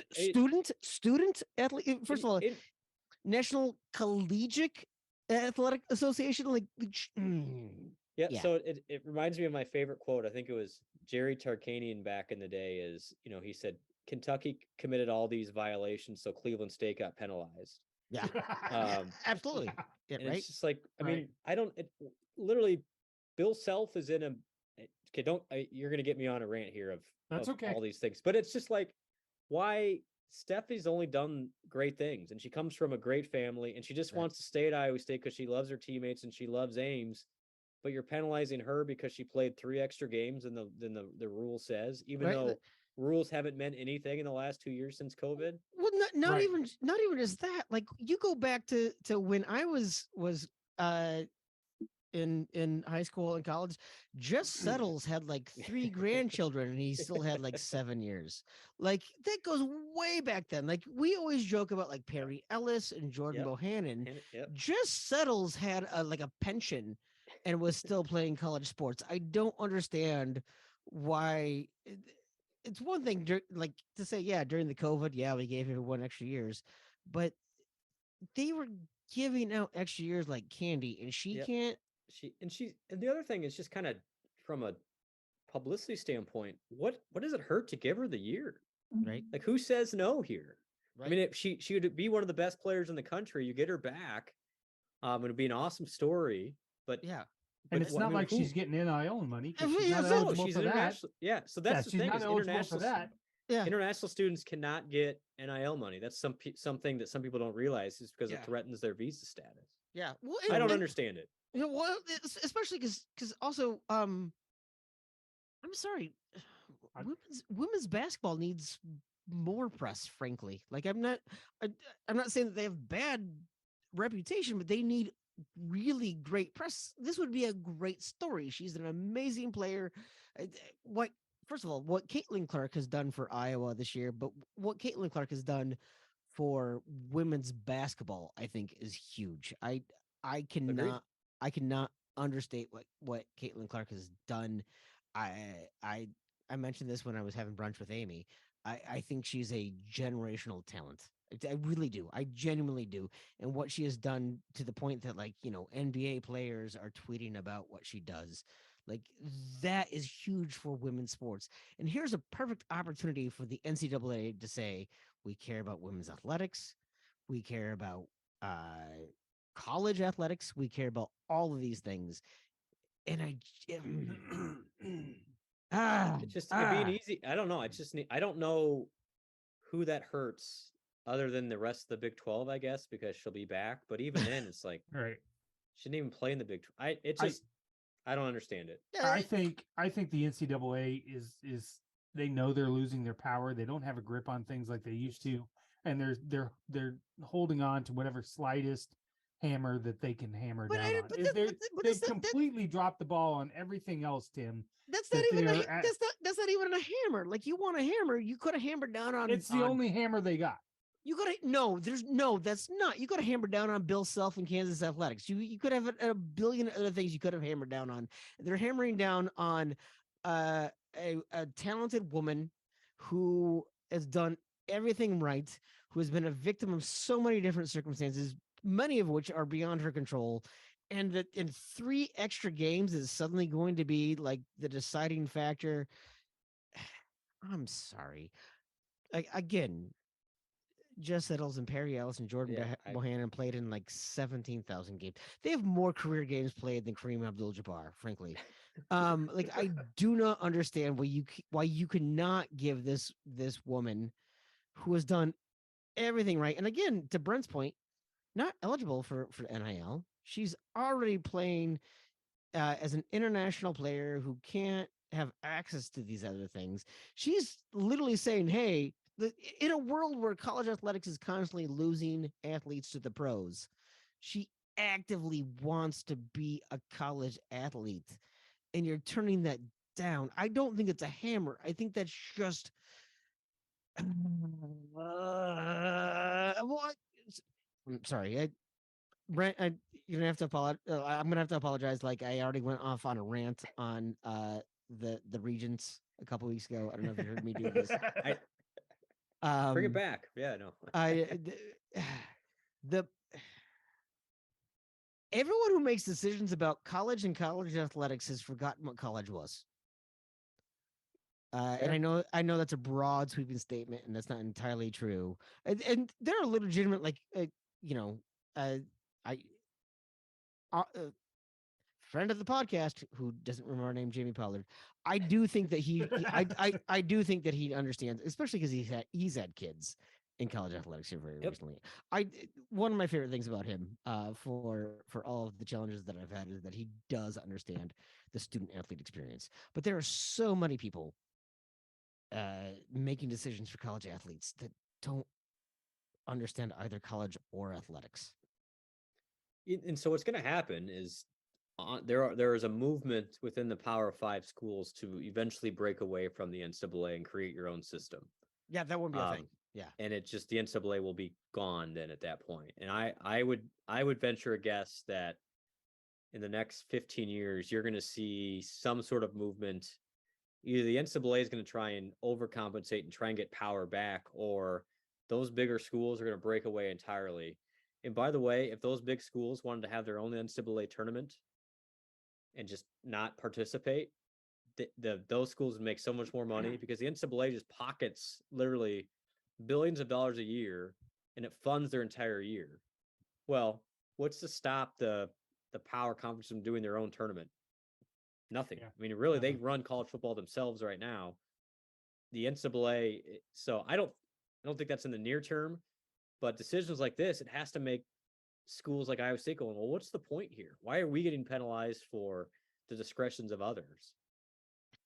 Student athlete. First of all, National Collegiate Athletic Association. Yeah, Yeah. so it reminds me of my favorite quote. I think it was Jerry Tarkanian back in the day is, he said Kentucky committed all these violations, so Cleveland State got penalized. Yeah. Um, Absolutely. Yeah, and right. it's just like, I Right. mean, I don't literally Bill Self is in a okay, you're gonna get me on a rant here That's of okay. all these things, but it's just like why Steffi's only done great things and she comes from a great family and she just Right. wants to stay at Iowa State because she loves her teammates and she loves Ames, but you're penalizing her because she played 3 extra games than the rule says, even Right. though rules haven't meant anything in the last 2 years since COVID. Well, not Right. even just that. Like you go back to when I was uh in high school and college. Just Settles had like 3 grandchildren and he still had like 7 years. Like that goes way back then. Like we always joke about like Perry Ellis and Jordan Yep. Bohannon. Yep. Just Settles had like a pension and was still playing college sports. I don't understand why. It's one thing like to say, yeah, during the COVID, yeah, we gave everyone extra years, but they were giving out extra years like candy, and she Yep. can't. And the other thing is just kind of from a publicity standpoint, what does it hurt to give her the year? Right. Like who says no here? Right. I mean, if she would be one of the best players in the country, you get her back. It'd be an awesome story. But yeah, and it's not like she's getting NIL money because she's not eligible for that. Yeah, so that's the she's thing. Not eligible for that. Yeah. International students cannot get NIL money. That's something that some people don't realize is because it threatens their visa status. Yeah. Well, I don't understand it. You know, well, especially because also I'm sorry, women's basketball needs more press. Frankly, like I'm not saying that they have bad reputation, but they need really great press. This would be a great story. She's an amazing player. What First of all, what Caitlin Clark has done for Iowa this year, but what Caitlin Clark has done for women's basketball, I think, is huge. I cannot Agreed. I cannot understate what Caitlin Clark has done. I mentioned this when I was having brunch with Amy. I think she's a generational talent. I really do. I genuinely do. And what she has done to the point that NBA players are tweeting about what she does. Like that is huge for women's sports. And here's a perfect opportunity for the NCAA to say, we care about women's athletics. We care about college athletics. We care about all of these things. And it's just it'd be an easy. I don't know. I don't know who that hurts other than the rest of the Big 12, I guess, because she'll be back. But even then, it's like right. Shouldn't even play in the Big 12. I don't understand it. Yeah, I think the NCAA is they know they're losing their power. They don't have a grip on things like they used to, and they're holding on to whatever slightest hammer that they can hammer but down on. They've completely dropped the ball on everything else, Tim. that's not even that's not even a hammer. Like, you want a hammer, you could have hammered down on. It's the only hammer they got. You gotta that's not. You gotta hammer down on Bill Self and Kansas Athletics. You could have a billion other things you could have hammered down on. They're hammering down on a talented woman who has done everything right, who has been a victim of so many different circumstances, many of which are beyond her control. And that in 3 extra games is suddenly going to be like the deciding factor. I'm sorry. Again, Jess Settles and Perry Ellis and Jordan Bohannon played in like 17,000 games. They have more career games played than Kareem Abdul-Jabbar, frankly. Like, I do not understand why you could not give this woman who has done everything right. And again, to Brent's point, not eligible for NIL. She's already playing as an international player who can't have access to these other things. She's literally saying, hey, in a world where college athletics is constantly losing athletes to the pros, she actively wants to be a college athlete, and you're turning that down. I don't think it's a hammer. I think that's just well, I'm sorry. Brent, you're gonna have to apologize. I'm gonna have to apologize. Like, I already went off on a rant on the Regents a couple weeks ago. I don't know if you heard me do this. Bring it back. Yeah, no. The everyone who makes decisions about college and college athletics has forgotten what college was. And I know that's a broad, sweeping statement, and that's not entirely true. And there are legitimate, like, I friend of the podcast who doesn't remember our name, Jamie Pollard. I do think that I do think that he understands, especially because he's had kids in college athletics here very recently. One of my favorite things about him, for all of the challenges that I've had, is that he does understand the student athlete experience. But there are so many people making decisions for college athletes that don't understand either college or athletics. And so what's going to happen is there is a movement within the Power 5 schools to eventually break away from the NCAA and create your own system. Yeah, that wouldn't be a thing. Yeah, and it just, the NCAA will be gone then at that point. And I would venture a guess that in the next 15 years you're going to see some sort of movement. Either the NCAA is going to try and overcompensate and try and get power back, or those bigger schools are going to break away entirely. And by the way, if those big schools wanted to have their own NCAA tournament and just not participate, those schools would make so much more money, because the NCAA just pockets literally billions of dollars a year, and it funds their entire year. Well, what's to stop the power conference from doing their own tournament? Nothing. Yeah. I mean, really, they run college football themselves right now. The NCAA. So I don't think that's in the near term, but decisions like this, it has to make schools like Iowa State going, well, what's the point here? Why are we getting penalized for the discretions of others?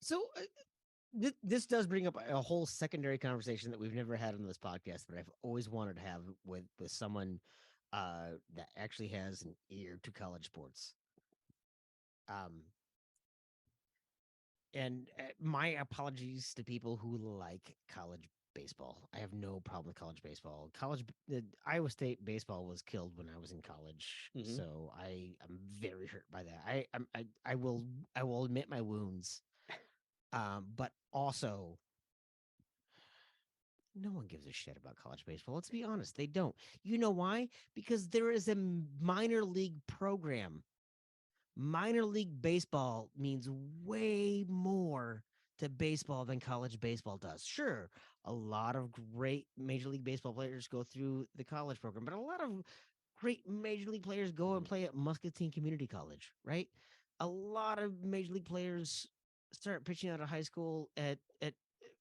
So this does bring up a whole secondary conversation that we've never had on this podcast, but I've always wanted to have with someone that actually has an ear to college sports. And my apologies to people who like college baseball. I have no problem with college baseball. Iowa State baseball was killed when I was in college, so I am very hurt by that. I will admit my wounds, but also, no one gives a shit about college baseball. Let's be honest, they don't. You know why? Because there is a minor league program. Minor league baseball means way more to baseball than college baseball does. Sure, a lot of great Major League Baseball players go through the college program, but a lot of great Major League players go and play at Muscatine Community College, right? A lot of Major League players start pitching out of high school at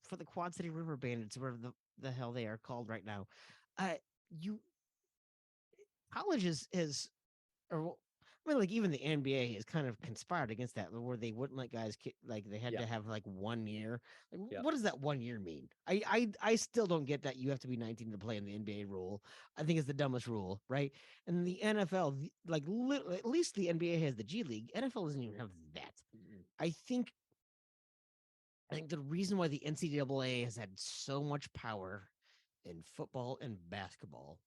for the Quad City River Bandits, whatever the hell they are called right now. College is or I mean, like even the NBA has kind of conspired against that, where they wouldn't let guys like they had Yeah. to have like 1 year. Like, Yeah. what does that 1 year mean? I still don't get that you have to be 19 to play in the NBA rule. I think it's the dumbest rule, right? And the NFL, like at least the NBA has the G League. NFL doesn't even have that. Mm-mm. I think the reason why the NCAA has had so much power in football and basketball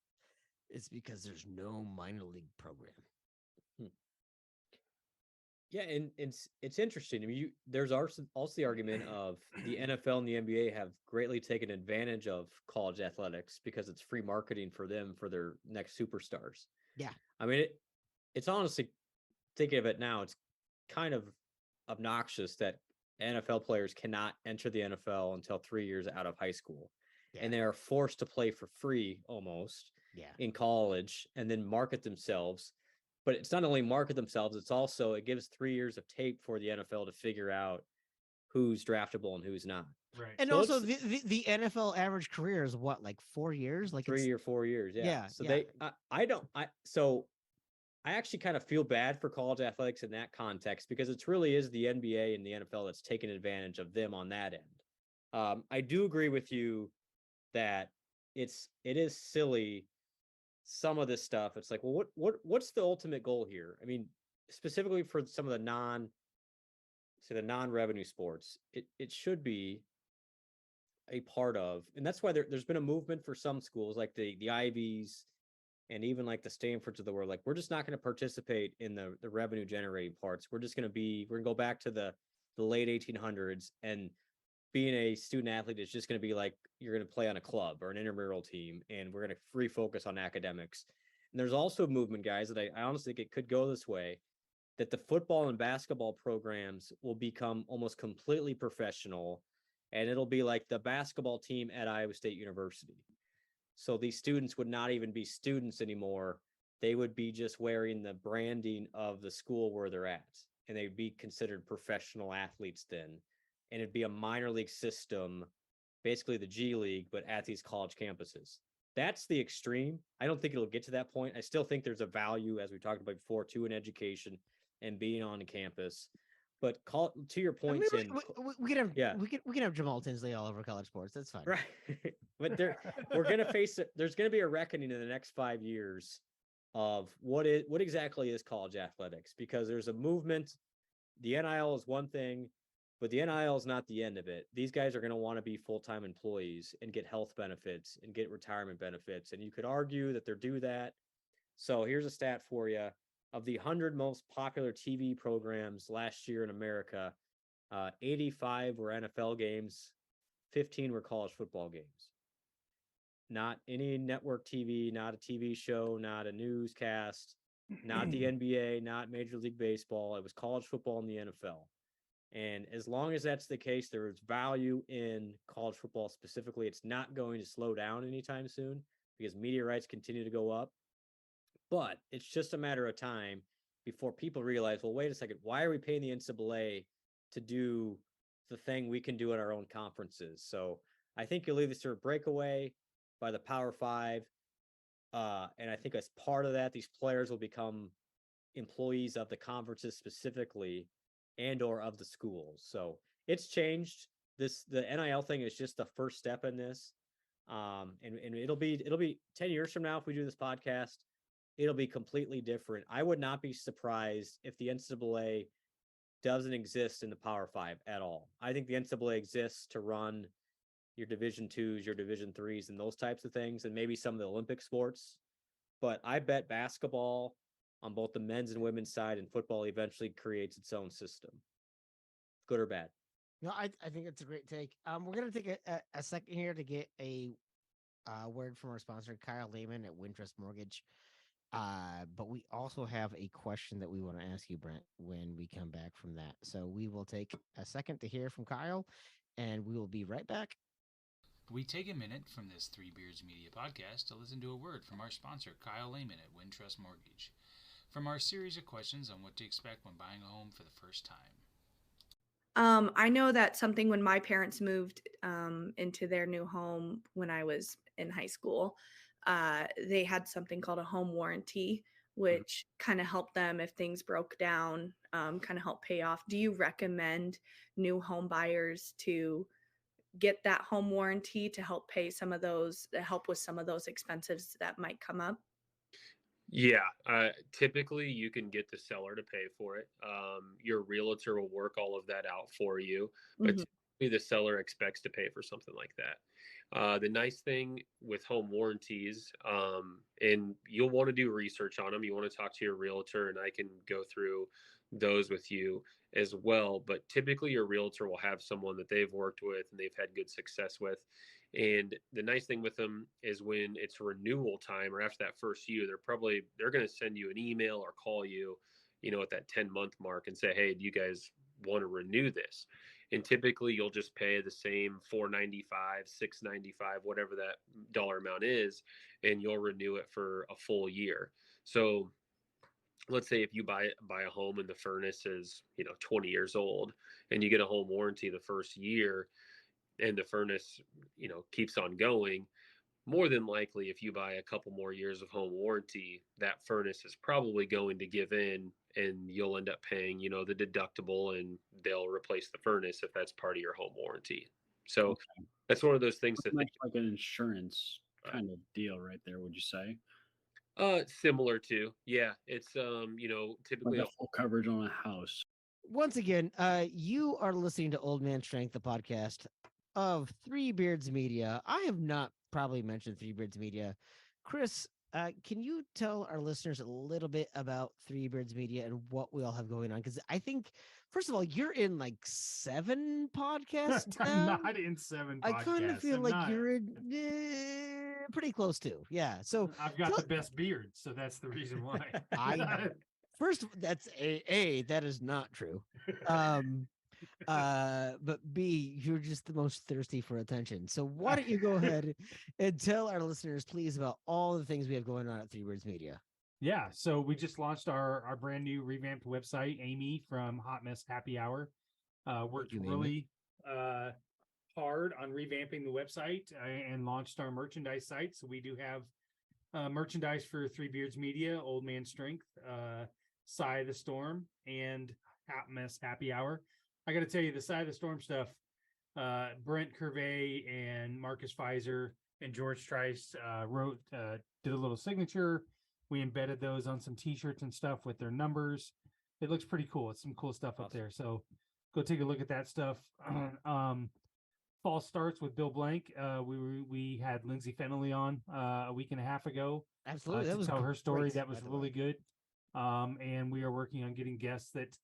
is because there's no minor league program. Hmm. Yeah, and it's interesting. I mean, there's also the argument of the NFL and the NBA have greatly taken advantage of college athletics because it's free marketing for them for their next superstars. Yeah. I mean, it's honestly, thinking of it now, it's kind of obnoxious that NFL players cannot enter the NFL until 3 years out of high school, Yeah. and they are forced to play for free almost Yeah. in college and then market themselves. But it's not only market themselves, it's also it gives 3 years of tape for the NFL to figure out who's draftable and who's not. Right. And So also let's the NFL average career is what, like 4 years? Like 3 it's or 4 years, yeah. yeah, So yeah. I don't so I actually kind of feel bad for college athletics in that context because it's really is the NBA and the NFL that's taken advantage of them on that end. I do agree with you that it is silly, some of this stuff. It's like, well, what's the ultimate goal here? I mean, specifically for some of the the non-revenue sports, it should be a part of, and that's why there's been a movement for some schools like the Ivies and even like the Stanfords of the world. Like, we're just not going to participate in the revenue generating parts. We're going to go back to the late 1800s, and being a student athlete is just going to be like you're going to play on a club or an intramural team, and we're going to refocus on academics. And there's also a movement, guys, that I honestly think it could go this way, that the football and basketball programs will become almost completely professional, and it'll be like the basketball team at Iowa State University. So these students would not even be students anymore. They would be just wearing the branding of the school where they're at, and they'd be considered professional athletes then. And it'd be a minor league system, basically the G League, but at these college campuses. That's the extreme. I don't think it'll get to that point. I still think there's a value, as we talked about before, to an education and being on campus. But to your I mean, points we can have yeah, we can have Jamal Tinsley all over college sports. That's fine. right. But we're gonna face it. There's gonna be a reckoning in the next 5 years of what exactly is college athletics, because there's a movement. The NIL is one thing, but the NIL is not the end of it. These guys are going to want to be full-time employees and get health benefits and get retirement benefits. And you could argue that they're due that. So here's a stat for you. Of the 100 most popular TV programs last year in America, 85 were NFL games, 15 were college football games. Not any network TV, not a TV show, not a newscast, not the NBA, not Major League Baseball. It was college football and the NFL. And as long as that's the case, there is value in college football specifically. It's not going to slow down anytime soon because media rights continue to go up. But it's just a matter of time before people realize, well, wait a second, why are we paying the NCAA to do the thing we can do in our own conferences? So I think you'll either sort of break away by the Power Five. And I think as part of that, these players will become employees of the conferences specifically and or of the schools. So it's changed. The NIL thing is just the first step in this. And it'll be 10 years from now, if we do this podcast, it'll be completely different. I would not be surprised if the NCAA doesn't exist in the Power Five at all. I think the NCAA exists to run your Division twos, your Division threes, and those types of things, and maybe some of the Olympic sports. But I bet basketball on both the men's and women's side, and football eventually creates its own system, good or bad. No, I think it's a great take. We're gonna take a second here to get a word from our sponsor, Kyle Lehman at Wintrust Mortgage. But we also have a question that we want to ask you, Brent, when we come back from that. So we will take a second to hear from Kyle, and we will be right back. We take a minute from this Three Beards Media podcast to listen to a word from our sponsor, Kyle Lehman at Wintrust Mortgage, from our series of questions on what to expect when buying a home for the first time. I know that something when my parents moved into their new home when I was in high school, they had something called a home warranty, which kind of helped them if things broke down, kind of help pay off. Do you recommend new home buyers to get that home warranty to help pay some of those, help with some of those expenses that might come up? Yeah, typically you can get the seller to pay for it. Your realtor will work all of that out for you, but Mhm. typically the seller expects to pay for something like that. The nice thing with home warranties, and you'll want to do research on them. You want to talk to your realtor, and I can go through those with you as well. But typically, your realtor will have someone that they've worked with and they've had good success with. And the nice thing with them is when it's renewal time or after that first year, they're going to send you an email or call you, at that 10-month mark and say, "Hey, do you guys want to renew this?" And typically you'll just pay the same 495, 695, whatever that dollar amount is, and you'll renew it for a full year. So let's say if you buy a home and the furnace is 20 years old and you get a home warranty the first year and the furnace keeps on going, more than likely if you buy a couple more years of home warranty, that furnace is probably going to give in and you'll end up paying the deductible, and they'll replace the furnace if that's part of your home warranty. So Okay. that's one of those things to Pretty think. much like an insurance kind of deal right there, would you say? Similar to, yeah, it's Like typically a full coverage on a house. Once again, you are listening to Old Man Strength, the podcast of Three Beards Media. I have not probably mentioned Three Beards Media. Chris, can you tell our listeners a little bit about Three Beards Media and what we all have going on? Because I think, first of all, you're in like 7 podcasts I'm now. not in 7 podcasts. I kind of feel I'm like not. you're in pretty close to. Yeah. So I've got the best beard, so that's the reason why. First, that's a that is not true. But B, you're just the most thirsty for attention. So why don't you go ahead and tell our listeners, please, about all the things we have going on at Three Words Media? Yeah, so we just launched our brand new revamped website. Amy from Hot Mess Happy Hour worked really hard on revamping the website and launched our merchandise site. So we do have merchandise for Three Beards Media, Old Man Strength, Sigh of the Storm, and Hot Mess Happy Hour. I got to tell you, the Sigh of the Storm stuff, Brent Curvey and Marcus Pfizer and George Trice did a little signature. We embedded those on some t-shirts and stuff with their numbers. It looks pretty cool. It's some cool stuff up there. So go take a look at that stuff. Fall starts with Bill Blank. We had Lindsay Fennelly on a week and a half ago. Absolutely. To tell her story. Great, that was really good. And we are working on getting guests that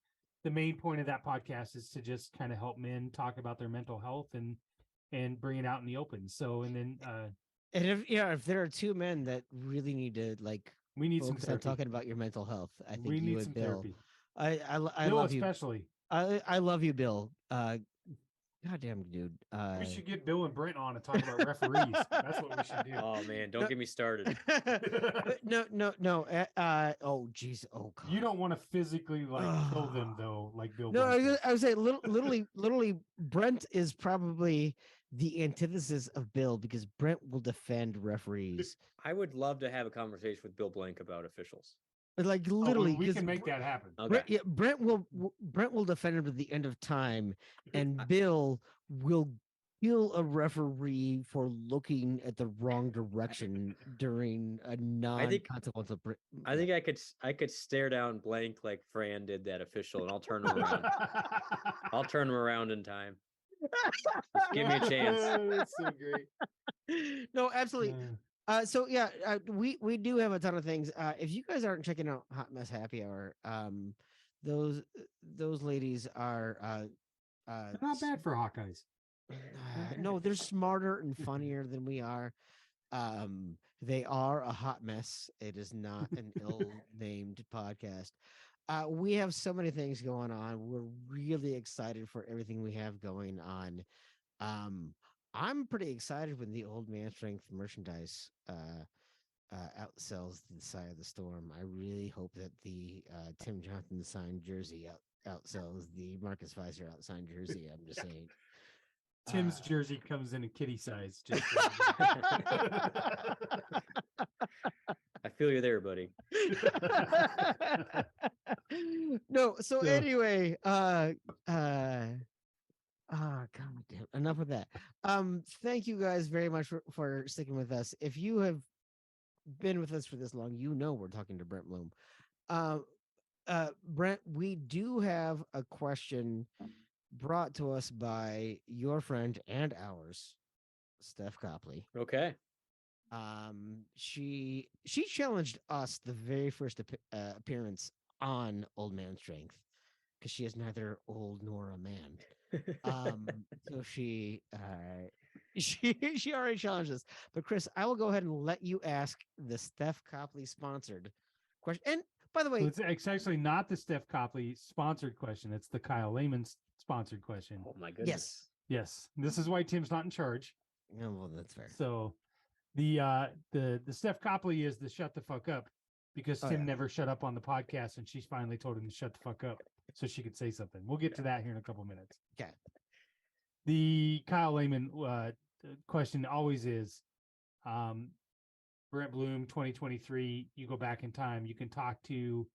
the main point of that podcast is to just kind of help men talk about their mental health and bring it out in the open. So, and then, and if there are 2 men that really need to we need some focus on therapy. talking about your mental health, I think we you need and some Bill. therapy. I Bill love you. especially. I love you, Bill. Goddamn, dude. We should get Bill and Brent on and talk about referees. That's what we should do. Oh man, don't get me started. No. Oh jeez. Oh god. You don't want to physically kill them though, like Bill. No, Blank I would say literally, Brent is probably the antithesis of Bill because Brent will defend referees. I would love to have a conversation with Bill Blank about officials. Like literally, we can make that happen. Okay. Brent will defend him to the end of time, and Bill will kill a referee for looking at the wrong direction during a non-consequential. I think I could stare down Blank like Fran did that official, and I'll turn him around. I'll turn him around in time. Just give me a chance. That's so great. No, absolutely. So yeah, we do have a ton of things. If you guys aren't checking out Hot Mess Happy Hour, those ladies are They're not bad for Hawkeyes. No, they're smarter and funnier than we are. They are a hot mess. It is not an ill-named podcast. We have so many things going on. We're really excited for everything we have going on. I'm pretty excited when the Old Man Strength merchandise outsells the Sigh of the Storm. I really hope that the Tim Johnson signed jersey outsells the Marcus Pfizer outsigned jersey. I'm just saying. Tim's jersey comes in a kitty size. Just I feel you there, buddy. No, so So- anyway, god damn, enough of that. Thank you guys very much for sticking with us. If you have been with us for this long, you know we're talking to Brent Bloom. Brent, we do have a question brought to us by your friend and ours, Steph Copley. Okay. She challenged us the very first appearance on Old Man Strength because she is neither old nor a man. So she she already challenged us. But Chris, I will go ahead and let you ask the Steph Copley sponsored question. And by the way, it's actually not the Steph Copley sponsored question. It's the Kyle Lehman sponsored question. Oh my goodness. yes, Yes, this is why Tim's not in charge. no, well, that's fair. So the Steph Copley is the shut the fuck up because Oh, Tim yeah. never shut up on the podcast, and she's finally told him to shut the fuck up so she could say something. We'll get to that here in a couple minutes. Okay. The Kyle Lehman question always is, Brent Bloom, 2023. You go back in time, you can talk to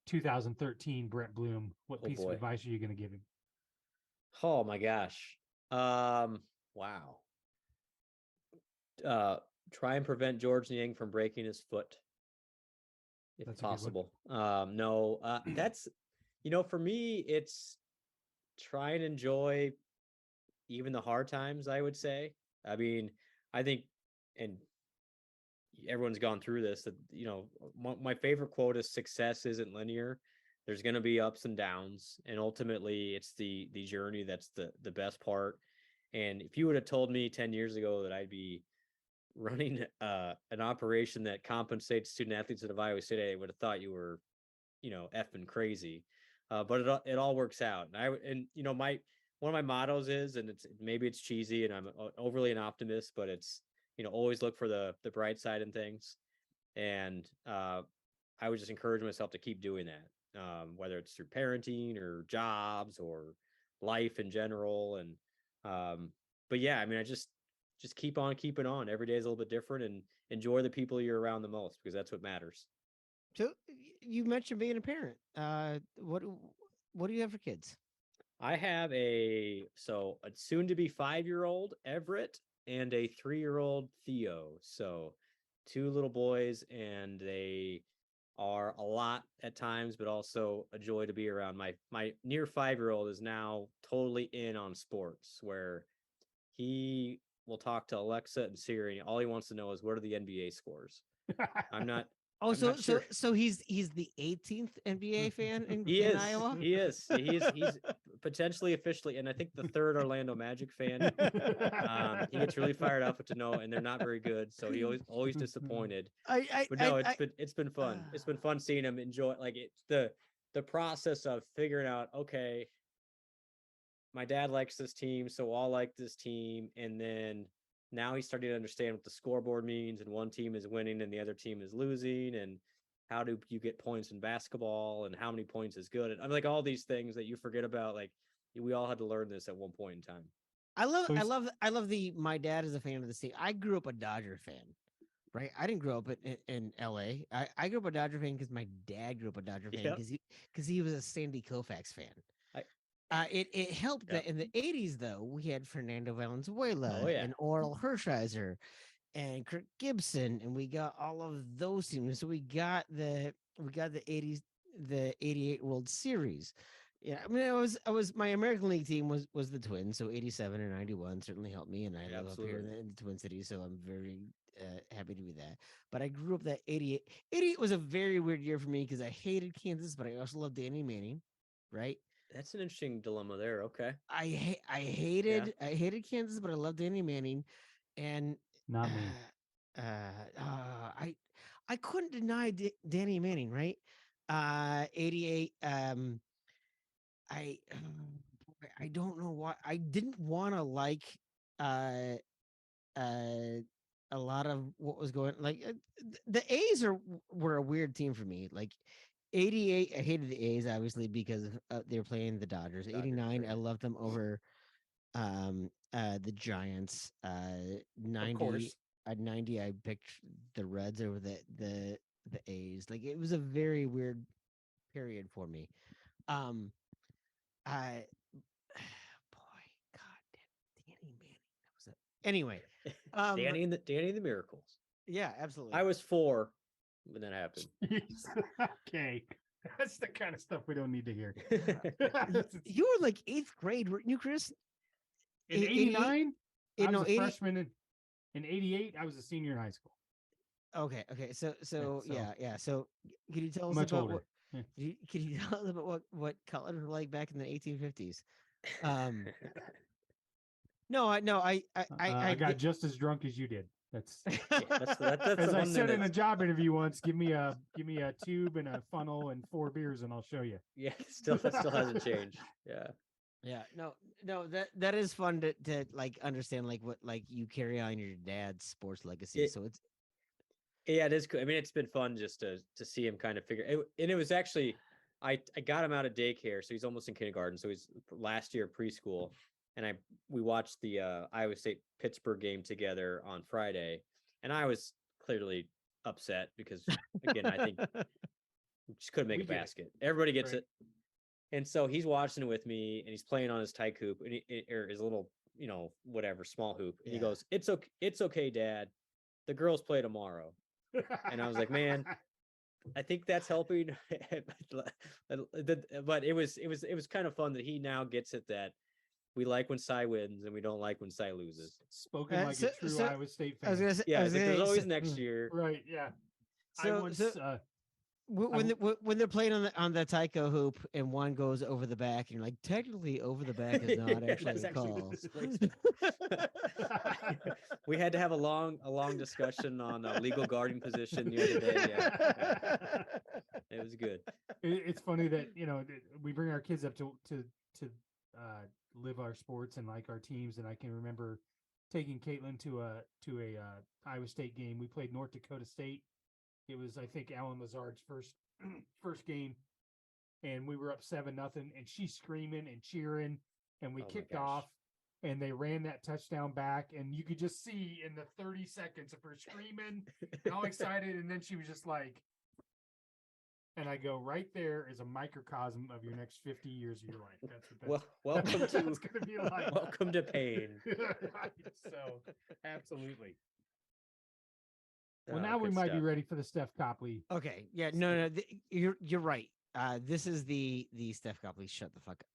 2013 Brent Bloom. What Oh, piece boy. of advice are you going to give him? Oh my gosh. Wow. Try and prevent George Niang from breaking his foot, if That's a good one. possible. No, that's, for me, it's try and enjoy even the hard times, I would say. I mean, I think, and everyone's gone through this, that, my favorite quote is success isn't linear. There's going to be ups and downs, and ultimately it's the journey that's the best part. And if you would have told me 10 years ago that I'd be running an operation that compensates student athletes at Iowa State, I would have thought you were, effing crazy. But it all works out. And my one of my mottos is, and maybe it's cheesy and I'm overly an optimist, but it's, always look for the bright side in things. And I would just encourage myself to keep doing that, whether it's through parenting or jobs or life in general. And but yeah, I mean, I just keep on keeping on. Every day is a little bit different, and enjoy the people you're around the most, because that's what matters. So you mentioned being a parent. What do you have for kids? I have a soon to be 5-year-old Everett and a 3-year-old Theo. So 2 little boys, and they are a lot at times, but also a joy to be around. My near 5-year-old is now totally in on sports, where he will talk to Alexa and Siri, and all he wants to know is what are the NBA scores. I'm not. Oh, I'm not sure. so he's the 18th NBA fan in Iowa. He is. He's potentially officially, and I think the 3rd Orlando Magic fan. He gets really fired up to know, and they're not very good, so he always disappointed. But no, it's been fun. It's been fun seeing him enjoy, like, it's the process of figuring out, okay, my dad likes this team, so I'll like this team, and then now he's starting to understand what the scoreboard means, and one team is winning and the other team is losing, and how do you get points in basketball, and how many points is good. And I'm like, all these things that you forget about, like, we all had to learn this at one point in time. I love my dad is a fan of the team. I grew up a Dodger fan, right? I didn't grow up in LA. I grew up a Dodger fan because my dad grew up a Dodger fan because he was a Sandy Koufax fan. It helped that in the 80s, though, we had Fernando Valenzuela and Oral Hershiser and Kirk Gibson, and we got all of those teams. So we got the 80s, the 88 World Series. Yeah, I mean, I was my American League team was the Twins, so 87 and 91 certainly helped me, and I live up here in the Twin Cities, so I'm very happy to be that. But I grew up that 88 was a very weird year for me because I hated Kansas, but I also loved Danny Manning, right? That's an interesting dilemma there. Okay. I hated Kansas, but I loved Danny Manning, and Not me. I couldn't deny Danny Manning, right? 88. I don't know why I didn't want to like a lot of what was going, like, the A's were a weird team for me. Like 88, I hated the A's obviously because they were playing the Dodgers. 89, I loved them over the Giants. 90, at 90 I picked the Reds over the A's. Like it was a very weird period for me. I boy, God, Danny Manning. That was a anyway. Danny and the Miracles. Yeah, absolutely. I was 4 when that happened. Okay. That's the kind of stuff we don't need to hear. You were like 8th grade, weren't you, Chris? In 89, I was no, a 80 freshman. In 88, I was a senior in high school. Okay. So yeah. So can you tell us Much about older. what? Can you tell us about what colors were like back in the 1850s? No, I got just as drunk as you did. That's that's as the I one thing said in a that's, job interview once. Give me a tube and a funnel and 4 beers, and I'll show you. yeah, that still hasn't changed. Yeah. Yeah, no, that is fun to like understand like what like you carry on your dad's sports legacy. So it's Yeah, it is cool. I mean, it's been fun just to see him kind of figure it, and it was actually I got him out of daycare, so he's almost in kindergarten. So he's last year preschool, and we watched the Iowa State Pittsburgh game together on Friday, and I was clearly upset because again, I think we just couldn't make a basket. Everybody gets it. And so he's watching it with me, and he's playing on his tyke hoop, and or his little, whatever, small hoop. And he goes, it's okay, Dad. The girls play tomorrow. And I was like, man, I think that's helping. But it was kind of fun that he now gets it that we like when Cy wins and we don't like when Cy loses. Spoken like a true Iowa State fan. I was gonna say, there's always next year. Right, yeah. When they're playing on the taiko hoop and one goes over the back, and you're like, technically over the back is not actually a call. We had to have a long discussion on legal guarding position the other day. Yeah. It was good. It's funny that we bring our kids up to live our sports and like our teams, and I can remember taking Caitlin to a Iowa State game. We played North Dakota State. It was, I think, Alan Lazard's first game, and we were up 7-0, and she's screaming and cheering, and we kicked off, and they ran that touchdown back, and you could just see in the 30 seconds of her screaming and all excited, and then she was just like, and I go, right there is a microcosm of your next 50 years of your life. Welcome that's going to be like. Welcome to pain. So, absolutely. Well, now we might be ready for the Steph Copley. Okay. Yeah. No. You're right. This is the Steph Copley shut the fuck up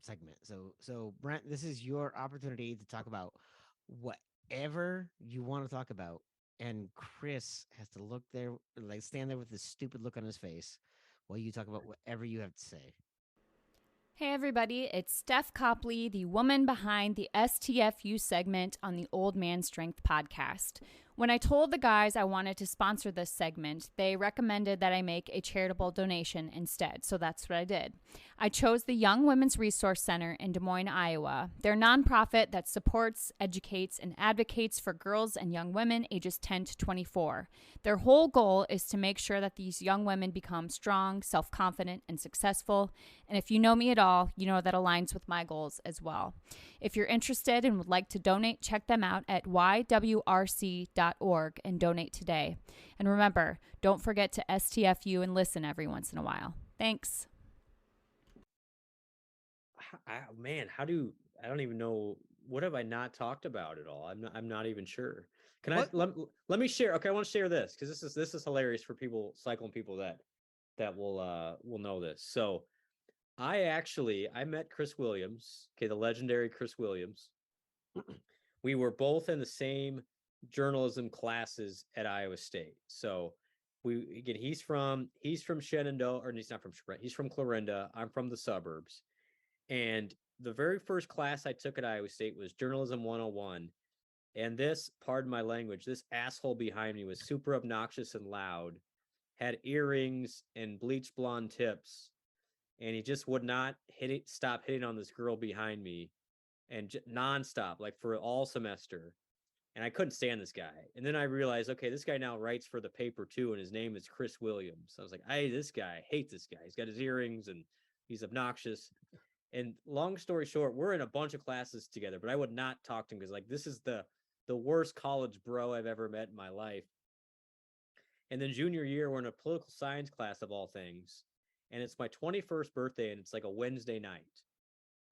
segment. So Brent, this is your opportunity to talk about whatever you want to talk about, and Chris has to stand there with this stupid look on his face while you talk about whatever you have to say. Hey everybody, it's Steph Copley, the woman behind the STFU segment on the Old Man Strength podcast. When I told the guys I wanted to sponsor this segment, they recommended that I make a charitable donation instead, so that's what I did. I chose the Young Women's Resource Center in Des Moines, Iowa. They're a nonprofit that supports, educates, and advocates for girls and young women ages 10 to 24. Their whole goal is to make sure that these young women become strong, self-confident, and successful. And if you know me at all, you know that aligns with my goals as well. If you're interested and would like to donate, check them out at ywrc.org and donate today. And remember, don't forget to STFU and listen every once in a while. Thanks. I don't even know, what have I not talked about at all? I'm not even sure. Let me share. Okay, I want to share this because this is hilarious for people, cycling people that will know this. So I met Chris Williams, the legendary Chris Williams. We were both in the same journalism classes at Iowa State. So he's from Shenandoah, or he's not from Shenandoah, he's from Clarinda. I'm from the suburbs. And the very first class I took at Iowa State was Journalism 101. And this, pardon my language, this asshole behind me was super obnoxious and loud, had earrings and bleached blonde tips, and he just would not stop hitting on this girl behind me, and nonstop, like for all semester. And I couldn't stand this guy. And then I realized, okay, this guy now writes for the paper too, and his name is Chris Williams. I was like, I hate this guy. He's got his earrings and he's obnoxious. And long story short, we're in a bunch of classes together, but I would not talk to him because, like, this is the the worst college bro I've ever met in my life. And then junior year, we're in a political science class of all things, and it's my 21st birthday, and it's like a Wednesday night.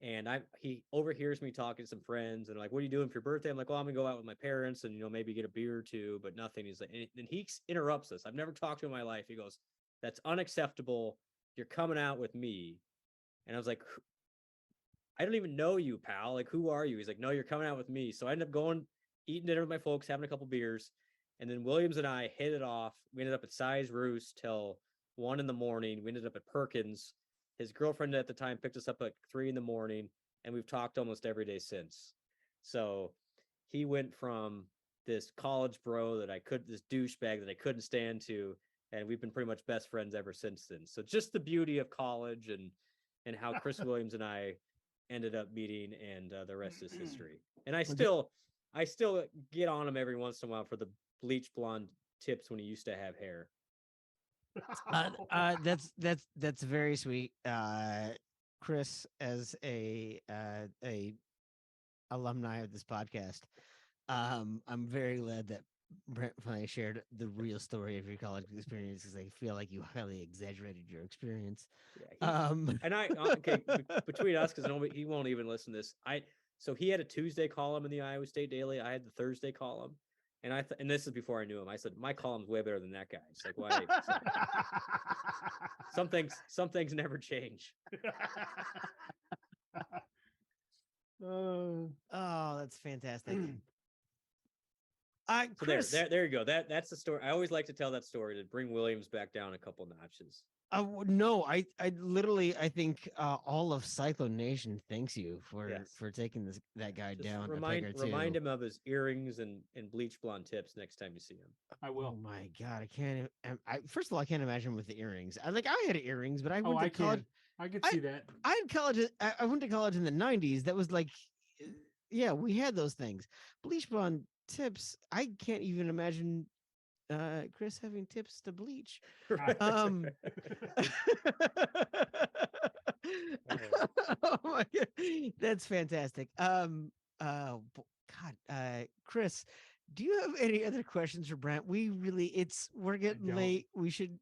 And he overhears me talking to some friends, and like, "What are you doing for your birthday?" I'm like, "Well, I'm gonna go out with my parents, and maybe get a beer or two, but nothing." He's like, and he interrupts us. I've never talked to him in my life. He goes, "That's unacceptable. You're coming out with me." And I was like, "I don't even know you, pal. Like, who are you?" He's like, "No, you're coming out with me." So I ended up going, eating dinner with my folks, having a couple beers. And then Williams and I hit it off. We ended up at Size Roost till 1 in the morning. We ended up at Perkins. His girlfriend at the time picked us up at 3 in the morning, and we've talked almost every day since. So he went from this college bro this douchebag that I couldn't stand to, and we've been pretty much best friends ever since then. So just the beauty of college and how Chris Williams and I ended up meeting, and the rest is history. And I still get on him every once in a while for the bleach blonde tips when he used to have hair. That's very sweet. Chris, as a alumni of this podcast, I'm very glad that Brent finally shared the real story of your college experience, because I feel like you highly exaggerated your experience. Yeah, and I okay between us, because he won't even listen to this. So he had a Tuesday column in the Iowa State Daily. I had the Thursday column, and and this is before I knew him. I said, my column's way better than that guy's. Like, why? Some things never change. Oh, that's fantastic. So Chris, there you go. That's the story. I always like to tell that story to bring Williams back down a couple notches. No, I literally, I think all of Cyclone Nation thanks you for taking that guy Just down. Remind him of his earrings and bleach blonde tips next time you see him. I will. Oh my God, I can't. First of all, I can't imagine with the earrings. I had earrings, but I went to college. I could see that. I had college. I went to college in the '90s. That was like, yeah, we had those things. Bleach blonde tips. I can't even imagine Chris having tips to bleach. Oh my God, that's fantastic. God, Chris, do you have any other questions for Brent? We're getting late. We should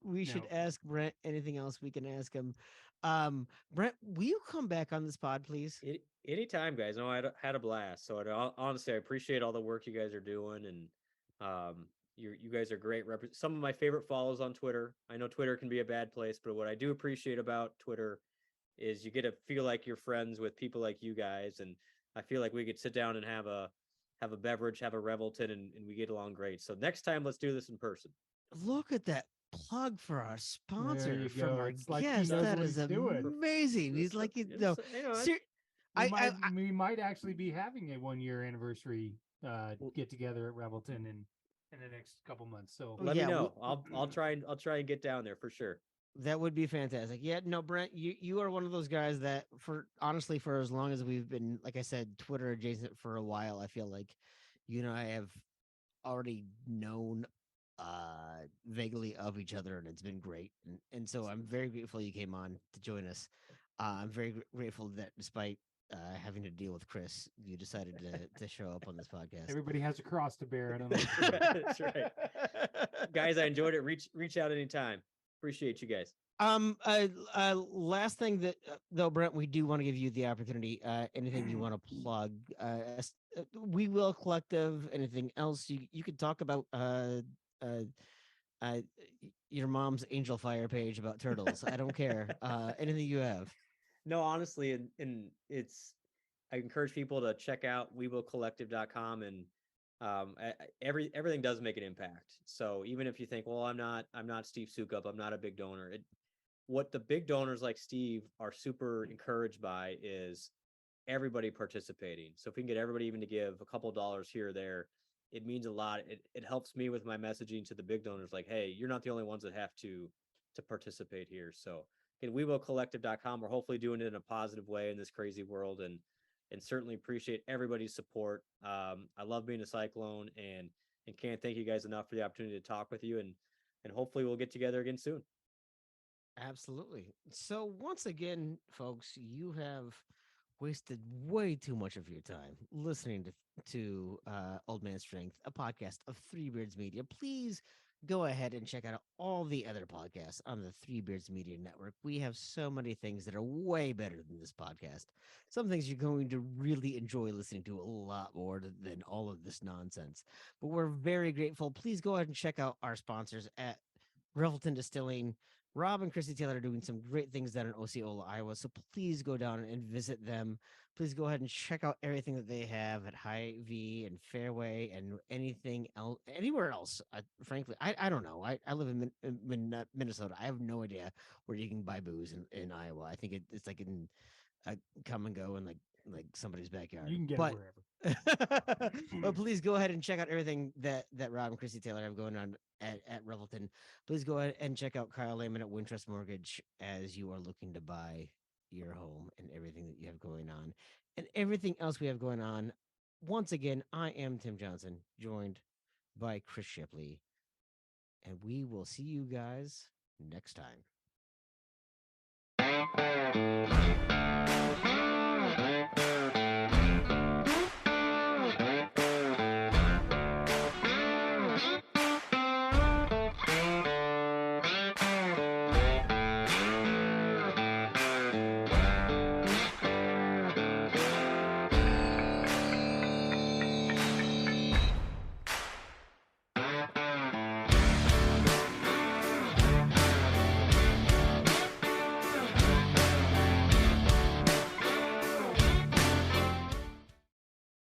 ask Brent anything else we can ask him. Brent, will you come back on this pod, please? Anytime, guys. No, I had a blast. So honestly, I appreciate all the work you guys are doing, and you guys are great. Some of my favorite follows on Twitter. I know Twitter can be a bad place, but what I do appreciate about Twitter is you get to feel like you're friends with people like you guys, and I feel like we could sit down and have a beverage, have a Revelton, and we get along great. So next time, let's do this in person. Look at that plug for our sponsor from go. our It's like guest. That is amazing. He's like, we might actually be having a 1-year anniversary get together at Revelton in the next couple months. So let me know. I'll try and get down there for sure. That would be fantastic. Yeah, no, Brent, you are one of those guys that for as long as we've been, like I said, Twitter adjacent for a while, I feel like you and I have already known vaguely of each other, and it's been great. And so I'm very grateful you came on to join us. I'm very grateful that despite having to deal with Chris, you decided to show up on this podcast. Everybody has a cross to bear. I don't know. That's right. Guys, I enjoyed it. Reach out anytime. Appreciate you guys. Last thing that though, Brent, we do want to give you the opportunity. Anything you want to plug? We Will Collective. Anything else you could talk about? Your mom's Angel Fire page about turtles. I don't care. Anything you have? No, honestly, and I encourage people to check out wewillcollective.com, and everything does make an impact. So even if you think, well, I'm not Steve Sukup, I'm not a big donor, what the big donors like Steve are super encouraged by is everybody participating. So if we can get everybody even to give a couple dollars here or there, it means a lot. It helps me with my messaging to the big donors, like, hey, you're not the only ones that have to participate here. So again, wewillcollective.com. We're hopefully doing it in a positive way in this crazy world, and certainly appreciate everybody's support. I love being a Cyclone, and can't thank you guys enough for the opportunity to talk with you, and hopefully we'll get together again soon. Absolutely. So once again, folks, you have wasted way too much of your time listening to Old Man Strength, a podcast of Three Beards Media, please go ahead and check out all the other podcasts on the Three Beards Media Network. We have so many things that are way better than this podcast. Some things you're going to really enjoy listening to a lot more than all of this nonsense. But we're very grateful. Please go ahead and check out our sponsors at Revelton Distilling. Rob and Chrissy Taylor are doing some great things down in Osceola, Iowa. So please go down and visit them. Please go ahead and check out everything that they have at High V and Fairway and anything else, anywhere else. Frankly, I don't know. I live in Minnesota. I have no idea where you can buy booze in Iowa. I think it's like in come and go in like somebody's backyard. You can get but, it wherever. but please go ahead and check out everything that Rob and Chrissy Taylor have going on at Revelton. Please go ahead and check out Kyle Lehman at Wintrust Mortgage as you are looking to buy your home and everything that you have going on and everything else we have going on. Once again, I am Tim Johnson, joined by Chris Shipley, and we will see you guys next time.